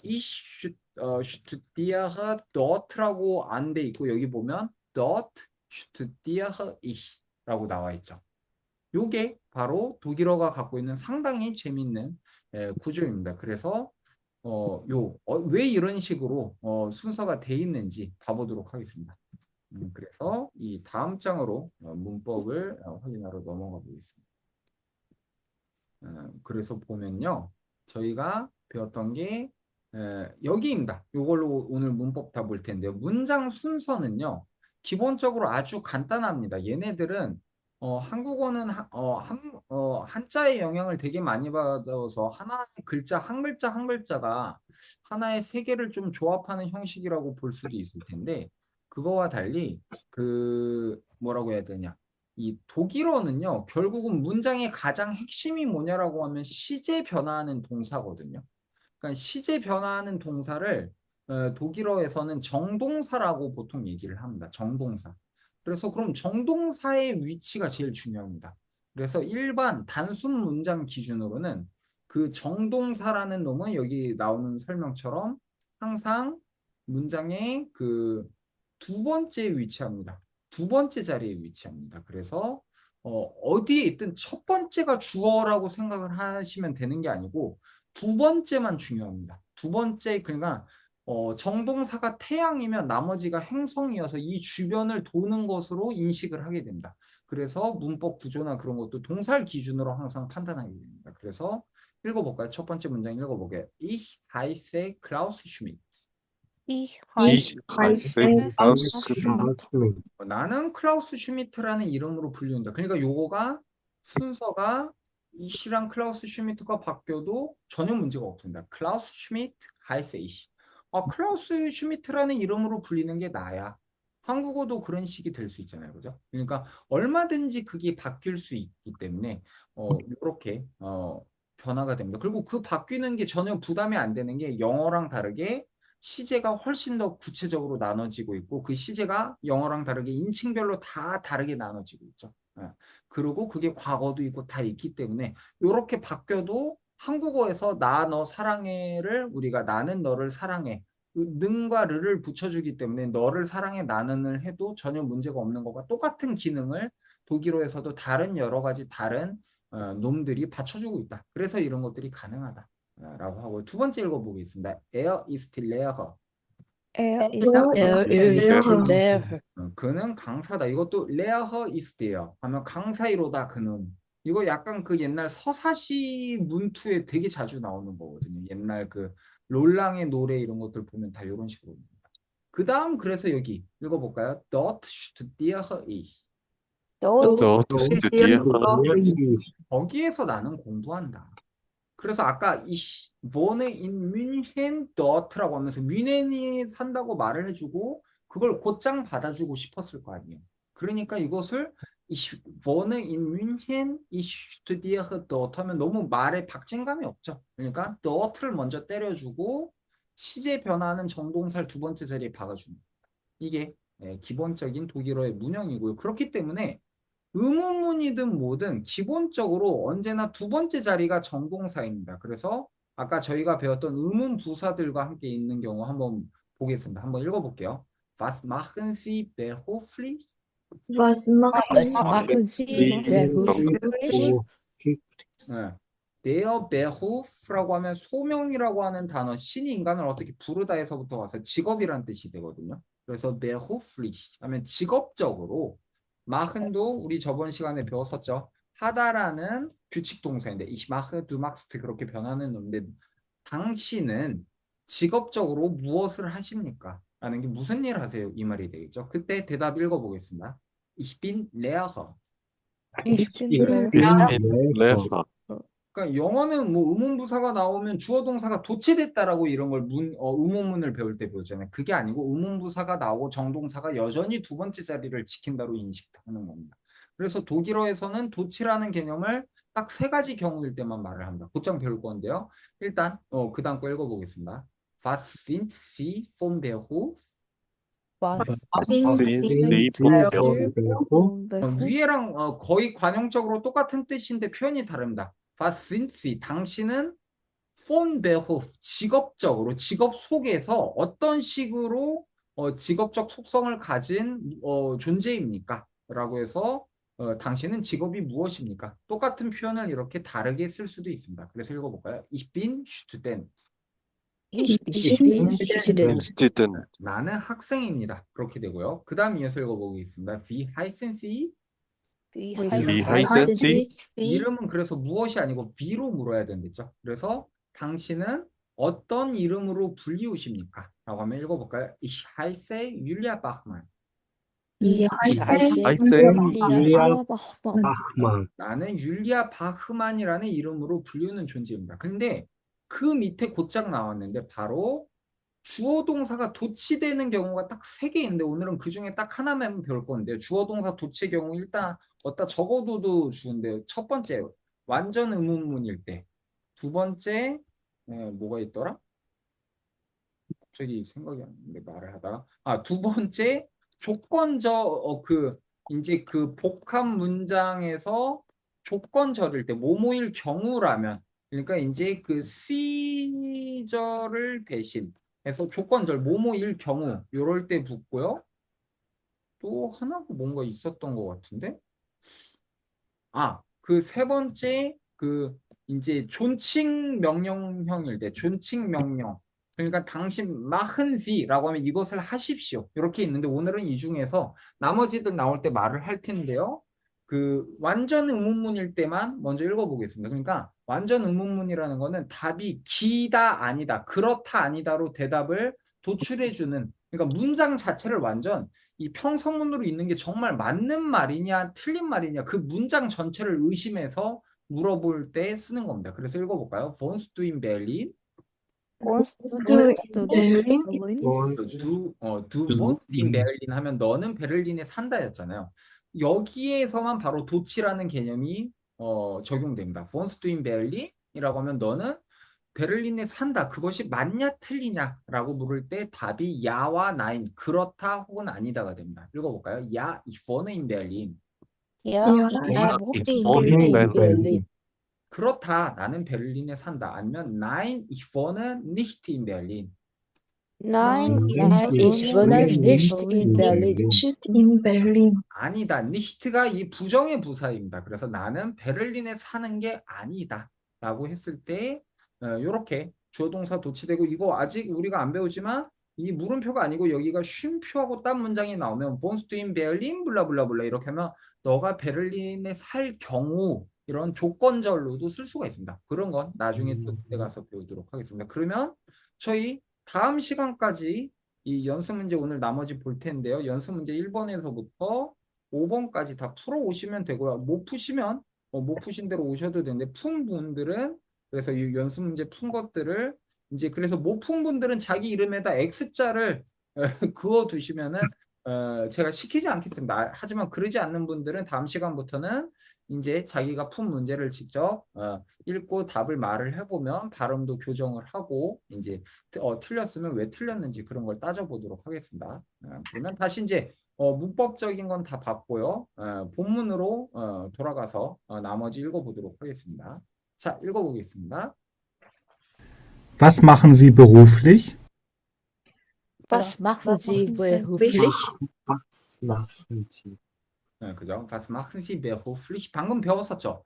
ich studiere dort라고 안 돼 있고 여기 보면 dort studiere ich라고 나와 있죠. 요게 바로 독일어가 갖고 있는 상당히 재밌는 구조입니다. 그래서 왜 이런 식으로 순서가 돼 있는지 봐보도록 하겠습니다. 그래서 이 다음 장으로 문법을 확인하러 넘어가 보겠습니다. 그래서 보면요. 저희가 배웠던 게 여기입니다. 이걸로 오늘 문법 다 볼 텐데요. 문장 순서는요. 기본적으로 아주 간단합니다. 얘네들은 한국어는 한자의 영향을 되게 많이 받아서 하나의 글자 한 글자 한 글자가 하나의 세계를 좀 조합하는 형식이라고 볼 수도 있을 텐데 그거와 달리 뭐라고 해야 되냐 이 독일어는요 결국은 문장의 가장 핵심이 뭐냐라고 하면 시제 변화하는 동사거든요. 그러니까 시제 변화하는 동사를 독일어에서는 정동사라고 보통 얘기를 합니다. 정동사. 그래서 그럼 정동사의 위치가 제일 중요합니다. 그래서 일반 단순 문장 기준으로는 그 정동사라는 놈은 여기 나오는 설명처럼 항상 문장의 두 번째에 위치합니다. 두 번째 자리에 위치합니다. 그래서 어디에 있든 첫 번째가 주어라고 생각을 하시면 되는 게 아니고 두 번째만 중요합니다. 두 번째 그러니까 정동사가 태양이면 나머지가 행성이어서 이 주변을 도는 것으로 인식을 하게 됩니다. 그래서 문법 구조나 그런 것도 동사를 기준으로 항상 판단하게 됩니다. 그래서 읽어볼까요? 첫 번째 문장 읽어보게요. Ich heiße Klaus Schmidt. Ich Ich heiße heiße Klaus Klaus. 나는 클라우스 슈미트라는 이름으로 불리운다. 그러니까 요거가 순서가 이시랑 클라우스 슈미트가 바뀌어도 전혀 문제가 없습니다. 클라우스 슈미트 하이세 이시. 클라우스 슈미트라는 이름으로 불리는 게 나야. 한국어도 그런 식이 될 수 있잖아요. 그죠? 그러니까 얼마든지 그게 바뀔 수 있기 때문에 이렇게 변화가 됩니다. 그리고 그 바뀌는 게 전혀 부담이 안 되는 게 영어랑 다르게 시제가 훨씬 더 구체적으로 나눠지고 있고 그 시제가 영어랑 다르게 인칭별로 다 다르게 나눠지고 있죠. 그리고 그게 과거도 있고 다 있기 때문에 이렇게 바뀌어도 한국어에서 나 너 사랑해를 우리가 나는 너를 사랑해 능과 르를 붙여주기 때문에 너를 사랑해 나는을 해도 전혀 문제가 없는 것과 똑같은 기능을 독일어에서도 다른 여러 가지 다른 놈들이 받쳐주고 있다. 그래서 이런 것들이 가능하다. 라고 하고 두 번째 읽어보겠습니다. Er ist Lehrer. Er ist Lehrer. 그는 강사다. 이것도 Lehrer ist der 하면 강사이로다 그는. 이거 약간 그 옛날 서사시 문투에 되게 자주 나오는 거거든요. 옛날 그 롤랑의 노래 이런 것들 보면 다 이런 식으로. 그 다음 그래서 여기 읽어볼까요? Dort studiere ich. dort Dort studiere 거기에서 나는 공부한다. 그래서 아까 ich wohne in München dort라고 하면서 뮌헨이 산다고 말을 해주고 그걸 곧장 받아주고 싶었을 거 아니에요. 그러니까 이것을 ich wohne in München, ich studiere dort 하면 너무 말에 박진감이 없죠. 그러니까 dort를 먼저 때려주고 시제 변화는 정동사를 두 번째 자리에 박아줍니다. 이게 기본적인 독일어의 문형이고요. 그렇기 때문에 의문문이든 뭐든 기본적으로 언제나 두 번째 자리가 정동사입니다. 그래서 아까 저희가 배웠던 의문 부사들과 함께 있는 경우 한번 보겠습니다. 한번 읽어볼게요. Was machen Sie beruflich? Was machen Was machen Sie beruflich? 네. Der Beruf라고 하면 소명이라고 하는 단어, 신이 인간을 어떻게 부르다에서부터 와서 직업이라는 뜻이 되거든요. 그래서 beruflich 하면 직업적으로 machen도 우리 저번 시간에 배웠었죠. 하다라는 규칙 동사인데 ich mache, du machst 그렇게 변하는 건데 당신은 직업적으로 무엇을 하십니까? 라는 게 무슨 일 하세요? 이 말이 되겠죠. 그때 대답 읽어보겠습니다. Ich bin Lehrer. ich bin Ich Lehrer. bin Lehrer. 그러니까 영어는 뭐 의문부사가 나오면 주어 동사가 도치됐다라고 이런 걸 의문문을 배울 때 배우잖아요. 그게 아니고 의문부사가 나오고 정동사가 여전히 두 번째 자리를 지킨다로 인식하는 겁니다. 그래서 독일어에서는 도치라는 개념을 딱 세 가지 경우일 때만 말을 합니다. 곧장 배울 건데요. 일단 그 다음 거 읽어보겠습니다. Was sind Sie vom Beruf? Was sind Sie vom Beruf? 위에랑 거의 관용적으로 똑같은 뜻인데 표현이 다릅니다. Was sind Sie? 당신은 von Beruf, 직업적으로, 직업 속에서 어떤 식으로 직업적 속성을 가진 존재입니까? 라고 해서 당신은 직업이 무엇입니까? 똑같은 표현을 이렇게 다르게 쓸 수도 있습니다. 그래서 읽어볼까요? Ich bin Student. Ich bin Student. Student. 나는 학생입니다. 그렇게 되고요. 그 다음 이어서 읽어보겠습니다. Wie heißen Sie? Wie Wie heißt heißen Sie? 이름은 그래서 무엇이 아니고 V로 물어야 되겠죠. 그래서 당신은 어떤 이름으로 불리우십니까? 라고 하면 읽어볼까요? Ich heiße Julia Bachmann. Ich Ich heiße heiße Julia Bachmann? 나는 율리아 바흐만이라는 이름으로 불리우는 존재입니다. 근데 그 밑에 곧장 나왔는데 바로 주어 동사가 도치되는 경우가 딱 세 개 있는데 오늘은 그 중에 딱 하나만 배울 건데요. 주어 동사 도치의 경우 일단 어디다 적어둬도 좋은데요. 첫 번째 완전 의문문일 때, 두 번째 뭐가 있더라? 갑자기 생각이 안 나는데 말을 하다가 두 번째 조건적 이제 그 복합 문장에서 조건절일 때 뭐뭐일 경우라면 그러니까 이제 그 C절을 대신 해서 조건절 뭐뭐일 경우 요럴 때 붙고요. 또 하나 뭔가 있었던 것 같은데? 그 세 번째 그 이제 존칭 명령형일 때 존칭 명령. 그러니까 당신 마흔시라고 하면 이것을 하십시오. 이렇게 있는데 오늘은 이 중에서 나머지들 나올 때 말을 할 텐데요. 그 완전 의문문일 때만 먼저 읽어보겠습니다. 그러니까 완전 의문문이라는 거는 답이 기다 아니다, 그렇다 아니다로 대답을 도출해주는, 그러니까 문장 자체를 완전 이 평서문으로 있는 게 정말 맞는 말이냐 틀린 말이냐 그 문장 전체를 의심해서 물어볼 때 쓰는 겁니다. 그래서 읽어볼까요? Wohnst du in Berlin? 베를린? Du wohnst in Berlin 하면 너는 베를린에 산다였잖아요. 여기에서만 바로 도치라는 개념이 적용됩니다. Wohnst du in Berlin? 이라고 하면 너는 베를린에 산다. 그것이 맞냐 틀리냐라고 물을 때 답이 야와 나인, 그렇다 혹은 아니다가 됩니다. 읽어볼까요? 야, ich wohne in Berlin. Ja, Ja, ich wohne wohne in in Berlin. 그렇다, 나는 베를린에 산다. 아니면 nein, ich wohne nicht in Berlin. Nein, ich wohne nicht in Berlin. Nicht in Berlin. 아니다. nicht가 이 부정의 부사입니다. 그래서 나는 베를린에 사는 게 아니다 라고 했을 때 이렇게 주어 동사 도치되고, 이거 아직 우리가 안 배우지만 이 물음표가 아니고 여기가 쉼표하고 딴 문장이 나오면 wohnst du in Berlin 블라블라블라 이렇게 하면 너가 베를린에 살 경우 이런 조건절로도 쓸 수가 있습니다. 그런 건 나중에 또 그때 가서 배우도록 하겠습니다. 그러면 저희 다음 시간까지 이 연습 문제 오늘 나머지 볼 텐데요. 연습 문제 1번에서부터 5번까지 다 풀어 오시면 되고요. 못 푸시면 못 푸신 대로 오셔도 되는데, 푼 분들은 그래서 이 연습 문제 푼 것들을 이제, 그래서 못 푼 분들은 자기 이름에다 X자를 그어 두시면은 제가 시키지 않겠습니다. 하지만 그러지 않는 분들은 다음 시간부터는 이제 자기가 푼 문제를 직접 읽고 답을 말을 해보면 발음도 교정을 하고 이제 틀렸으면 왜 틀렸는지 그런 걸 따져보도록 하겠습니다. 그러면 다시 이제 문법적인 건 다 봤고요. 본문으로 돌아가서 나머지 읽어보도록 하겠습니다. 자, 읽어보겠습니다. Was machen Sie beruflich? Was machen Sie beruflich? Was machen Sie? 그죠? Was machen Sie beruflich? 방금 배웠었죠.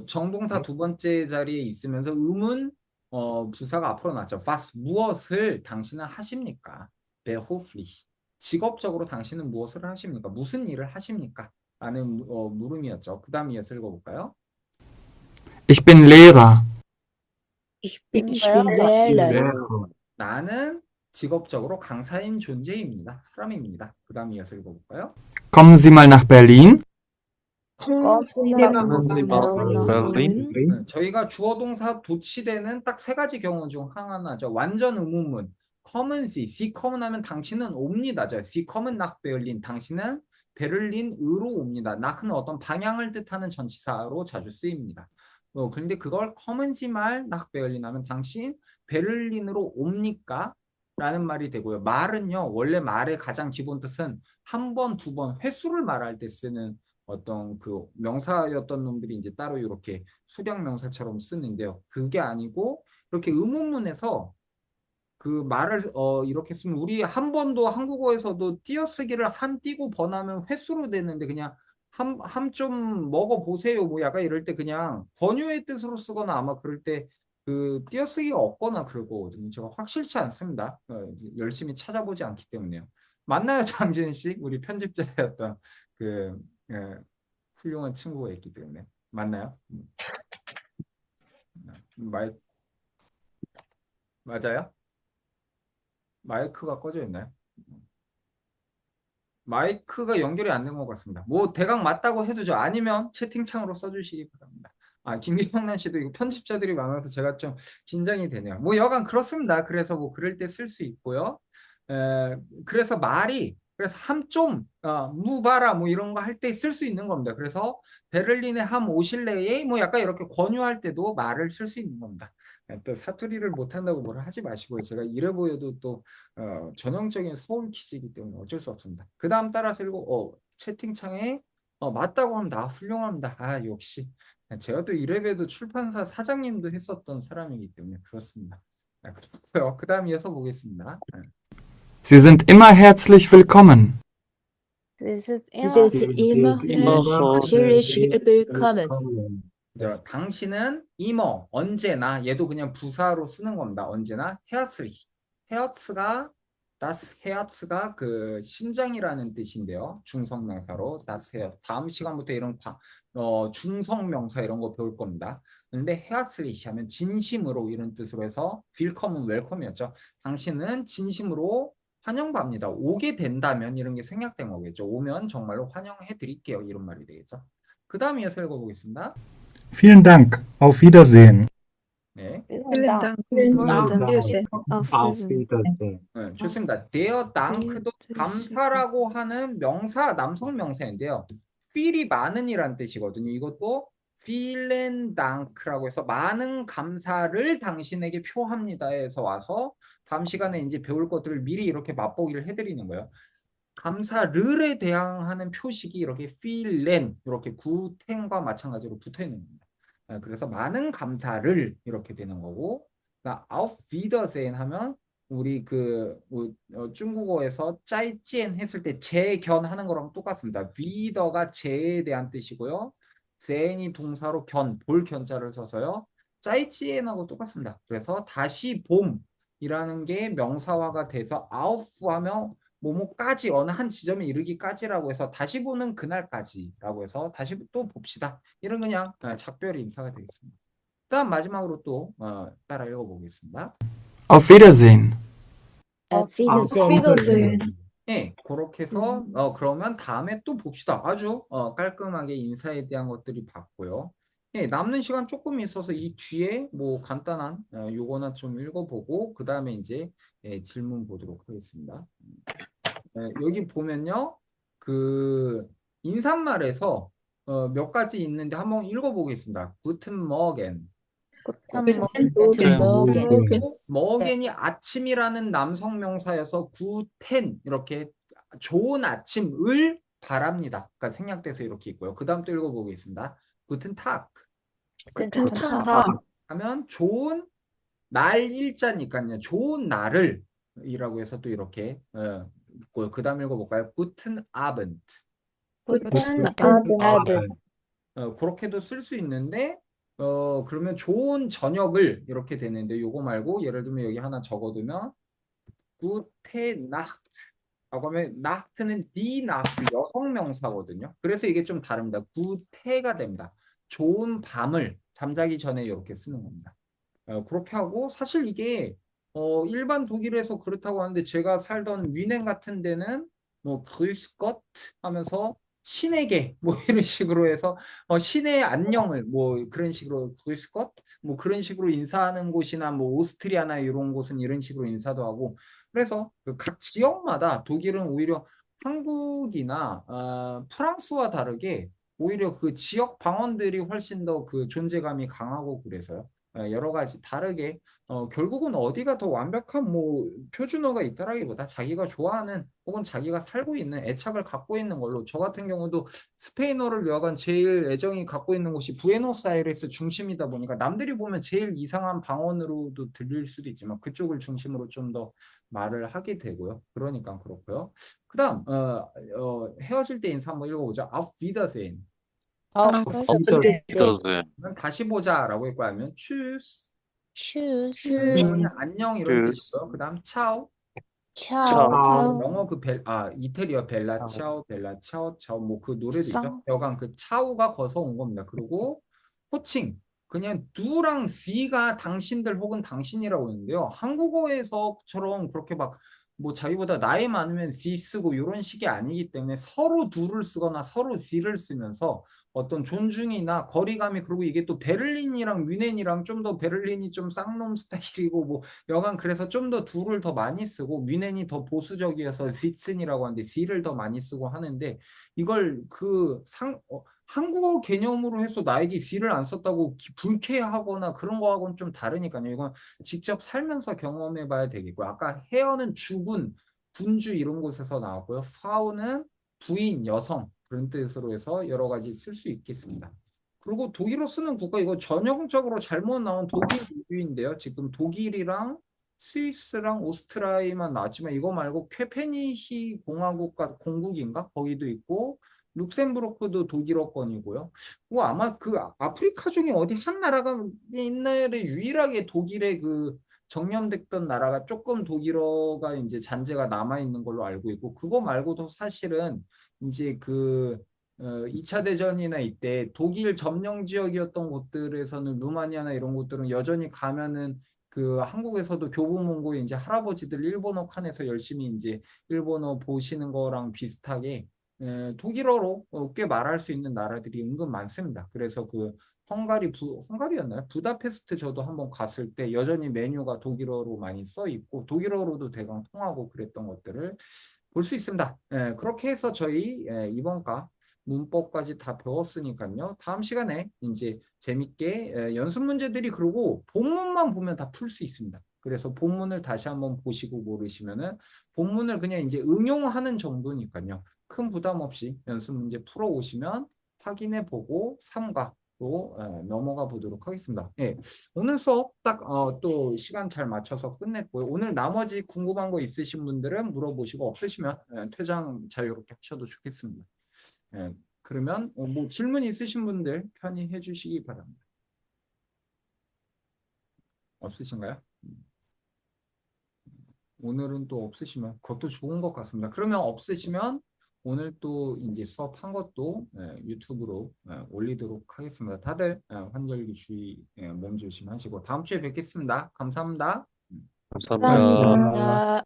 정동사 두 번째 자리에 있으면서 의문 부사가 앞으로 나왔죠. Was 무엇을 당신은 하십니까? beruflich. 직업적으로 당신은 무엇을 하십니까? 무슨 일을 하십니까? 라는 물음이었죠. 그 다음 이어서 읽어볼까요? Ich bin Lehrer. Ich bin 네. Lehrer. 나는 직업적으로 강사인 존재입니다. 사람입니다. 그 다음 이어서 읽어볼까요? Kommen Sie mal nach Berlin? Kommen Sie mal nach Berlin? 저희가 주어 동사 도치되는 딱 세 가지 경우 중 하나죠. 완전 의문문. Kommen Sie, Sie kommen 하면 당신은 옵니다죠. Sie kommen nach Berlin. 당신은 베를린으로 옵니다. nach는 어떤 방향을 뜻하는 전치사로 자주 쓰입니다. 그런데 그걸 kommen Sie mal nach Berlin 하면 당신 베를린으로 옵니까? 라는 말이 되고요. 말은요, 원래 말의 가장 기본 뜻은 한 번, 두 번 횟수를 말할 때 쓰는 어떤 그 명사였던 놈들이 이제 따로 이렇게 수량 명사처럼 쓰는데요. 그게 아니고 이렇게 의문문에서 그 말을 이렇게 쓰면, 우리 한 번도 한국어에서도 띄어쓰기를 한 띄고 번하면 횟수로 되는데 그냥 한 좀 먹어 보세요 뭐 약간 이럴 때 그냥 권유의 뜻으로 쓰거나 아마 그럴 때 그 띄어쓰기가 없거나 그럴 거거든요. 제가 확실치 않습니다. 열심히 찾아보지 않기 때문에요. 맞나요, 장진 씨? 우리 편집자였던 그 훌륭한 친구가 있기 때문에. 맞나요? 맞아요? 마이크가 꺼져 있나요? 마이크가 연결이 안 된 것 같습니다. 뭐 대강 맞다고 해두죠. 아니면 채팅창으로 써주시기 바랍니다. 김기성란 씨도 이거 편집자들이 많아서 제가 좀 긴장이 되네요. 뭐 여간 그렇습니다. 그래서 뭐 그럴 때 쓸 수 있고요. 그래서 말이 그래서 함좀 무바라 뭐 이런 거 할 때 쓸 수 있는 겁니다. 그래서 베를린에 함 오실래에 뭐 약간 이렇게 권유할 때도 말을 쓸 수 있는 겁니다. 또 사투리를 못한다고 뭐라 하지 마시고요. 제가 이래 보여도 또 전형적인 서울 퀴즈이기 때문에 어쩔 수 없습니다. 그 다음 따라서 읽고 채팅창에 맞다고 하면 나 훌륭합니다. 역시 제가 또 이래봬도 출판사 사장님도 했었던 사람이기 때문에 그렇습니다. 그렇고요. 그 다음 이어서 보겠습니다. Sie sind immer herzlich willkommen. Sie Sie sind immer herzlich willkommen. 그죠? 당신은 immer 언제나 얘도 그냥 부사로 쓰는 겁니다. 언제나 herzlich. Herz가 das Herz가 그 심장이라는 뜻인데요. 중성명사로 das Herz. 다음 시간부터 이런 중성명사 이런 거 배울 겁니다. 근데 herzlich 하면 진심으로 이런 뜻으로 해서 willkommen 웰컴이었죠. 당신은 진심으로 환영합니다. 오게 된다면 이런 게 생략된 거겠죠. 오면 정말로 환영해 드릴게요. 이런 말이 되겠죠. 그 다음 이어서 읽어보겠습니다. Vielen Dank. Auf Wiedersehen. 네, Vielen Dank. Vielen Dank. Wiedersehen. Auf Wiedersehen. 네, 좋습니다. Der Dank도 감사라고 하는 명사, 남성 명사인데요. feel이 많은이란 뜻이거든요. 이것도 vielen Dank라고 해서 많은 감사를 당신에게 표합니다에서 와서 다음 시간에 이제 배울 것들을 미리 이렇게 맛보기를 해드리는 거예요. 감사를에 대항하는 표식이 이렇게 vielen 이렇게 구텐과 마찬가지로 붙어 있는 겁니다. 그래서 많은 감사를 이렇게 되는 거고, 그러니까 auf Wiedersehen 하면 우리 중국어에서 짜이찌엔 했을 때 재견 하는 거랑 똑같습니다. 위더가 재에 대한 뜻이고요. 젠이 동사로 볼 견자를 써서요. 짜이찌엔하고 똑같습니다. 그래서 다시 봄이라는 게 명사화가 돼서 auf 하면 뭐뭐까지 어느 한 지점에 이르기까지라고 해서 다시 보는 그날까지라고 해서 다시 또 봅시다. 이런 그냥 작별 인사가 되겠습니다. 그다음 마지막으로 또 따라 읽어보겠습니다. Auf Wiedersehen. Auf Wiedersehen. Wiedersehen. 네, 그렇게 해서 그러면 다음에 또 봅시다. 아주 깔끔하게 인사에 대한 것들이 봤고요. 네, 남는 시간 조금 있어서 이 뒤에 뭐 간단한 요거나 좀 읽어보고 그 다음에 이제 질문 보도록 하겠습니다. 여기 보면요, 그 인사말에서 몇 가지 있는데 한번 읽어보겠습니다. Guten Morgen. Guten Morgen. morgen이 아침이라는 남성 명사여서 guten 이렇게 좋은 아침을 바랍니다. 그러니까 생략돼서 이렇게 있고요. 그 다음 또 읽어보겠습니다. Guten Tag. Guten Tag. 하면 좋은 날 일자니까요. 좋은 날을 이라고 해서 또 이렇게 있고요. 그 다음 읽어볼까요? Guten Abend. Guten Guten Abend. Abend. 그렇게도 쓸 수 있는데 그러면 좋은 저녁을 이렇게 되는데 요거 말고 예를 들면 여기 하나 적어두면 Gute Nacht 라고 하면 Nacht는 die Nacht 여성 명사거든요. 그래서 이게 좀 다릅니다. Gute가 됩니다. 좋은 밤을 잠자기 전에 이렇게 쓰는 겁니다. 그렇게 하고 사실 이게 일반 독일에서 그렇다고 하는데 제가 살던 위넨 같은 데는 뭐 Grüß Gott 하면서 신에게 뭐 이런 식으로 해서 신의 안녕을 뭐 그런 식으로 Grüß Gott 뭐 그런 식으로 인사하는 곳이나 뭐 오스트리아나 이런 곳은 이런 식으로 인사도 하고 그래서 각 지역마다 독일은 오히려 한국이나 프랑스와 다르게 오히려 그 지역 방언들이 훨씬 더 그 존재감이 강하고 그래서요. 여러 가지 다르게 결국은 어디가 더 완벽한 뭐 표준어가 있다라기보다 자기가 좋아하는 혹은 자기가 살고 있는 애착을 갖고 있는 걸로 저 같은 경우도 스페인어를 여간 제일 애정이 갖고 있는 곳이 부에노스아이레스 중심이다 보니까 남들이 보면 제일 이상한 방언으로도 들릴 수도 있지만 그쪽을 중심으로 좀 더 말을 하게 되고요. 그러니까 그렇고요. 그다음 헤어질 때 인사 한번 읽어보자. Auf Wiedersehen. Auf Wiedersehen. 다시 보자라고 읽고 하면 tschüss. Tschüss. 그냥 안녕 이런 Tschüss. 뜻이고요. 그다음 ciao. Ciao. 영어 이태리어 벨라 차오 벨라 차오 차오 뭐 그 노래도 있죠. 여간 그 차오가 거서 온 겁니다. 그리고 호칭 그냥 두랑 씨가 당신들 혹은 당신이라고 했는데요. 한국어에서처럼 그렇게 막 뭐 자기보다 나이 많으면 씨 쓰고 이런 식이 아니기 때문에 서로 두를 쓰거나 서로 씨를 쓰면서 어떤 존중이나 거리감이 그리고 이게 또 베를린이랑 뮌헨이랑 좀 더 베를린이 좀 쌍놈 스타일이고 뭐 여간 그래서 좀 더 두를 더 많이 쓰고 뮌헨이 더 보수적이어서 시츠니라고 하는데 시를 더 많이 쓰고 하는데 이걸 한국어 개념으로 해서 나에게 시를 안 썼다고 불쾌하거나 그런 거하고는 좀 다르니까요. 이건 직접 살면서 경험해 봐야 되겠고요. 아까 헤어는 주군, 군주 이런 곳에서 나왔고요. 파우는 부인, 여성 그런 뜻으로 해서 여러 가지 쓸 수 있겠습니다. 그리고 독일어 쓰는 국가 이거 전형적으로 잘못 나온 독일 리뷰인데요. 지금 독일이랑 스위스랑 오스트리아만 나왔지만 이거 말고 쾌페니히 공국인가? 거기도 있고 룩셈부르크도 독일어권이고요. 뭐 아마 그 아프리카 중에 어디 한 나라가 옛날에 유일하게 독일의 그 정념됐던 나라가 조금 독일어가 이제 잔재가 남아 있는 걸로 알고 있고 그거 말고도 사실은 이제 그 2차 대전이나 이때 독일 점령 지역이었던 곳들에서는 루마니아나 이런 곳들은 여전히 가면은 그 한국에서도 교보문고에 이제 할아버지들 일본어 칸에서 열심히 이제 일본어 보시는 거랑 비슷하게 독일어로 꽤 말할 수 있는 나라들이 은근 많습니다. 그래서 그 헝가리였나요? 부다페스트 저도 한번 갔을 때 여전히 메뉴가 독일어로 많이 써 있고 독일어로도 대강 통하고 그랬던 것들을 볼 수 있습니다. 그렇게 해서 저희 이번 과 문법까지 다 배웠으니까요. 다음 시간에 이제 재밌게 연습 문제들이 그리고 본문만 보면 다 풀 수 있습니다. 그래서 본문을 다시 한번 보시고 모르시면은 본문을 그냥 이제 응용하는 정도니까요. 큰 부담 없이 연습 문제 풀어 오시면 확인해 보고 3과로 넘어가 보도록 하겠습니다. 예. 오늘 수업 딱 또 시간 잘 맞춰서 끝냈고요. 오늘 나머지 궁금한 거 있으신 분들은 물어보시고 없으시면 퇴장 자유롭게 하셔도 좋겠습니다. 예, 그러면 뭐 질문 있으신 분들 편히 해주시기 바랍니다. 없으신가요? 오늘은 또 없으시면 그것도 좋은 것 같습니다. 그러면 없으시면 오늘 또 이제 수업한 것도 유튜브로 올리도록 하겠습니다. 다들 환절기 주의 몸 조심하시고 다음 주에 뵙겠습니다. 감사합니다. 감사합니다.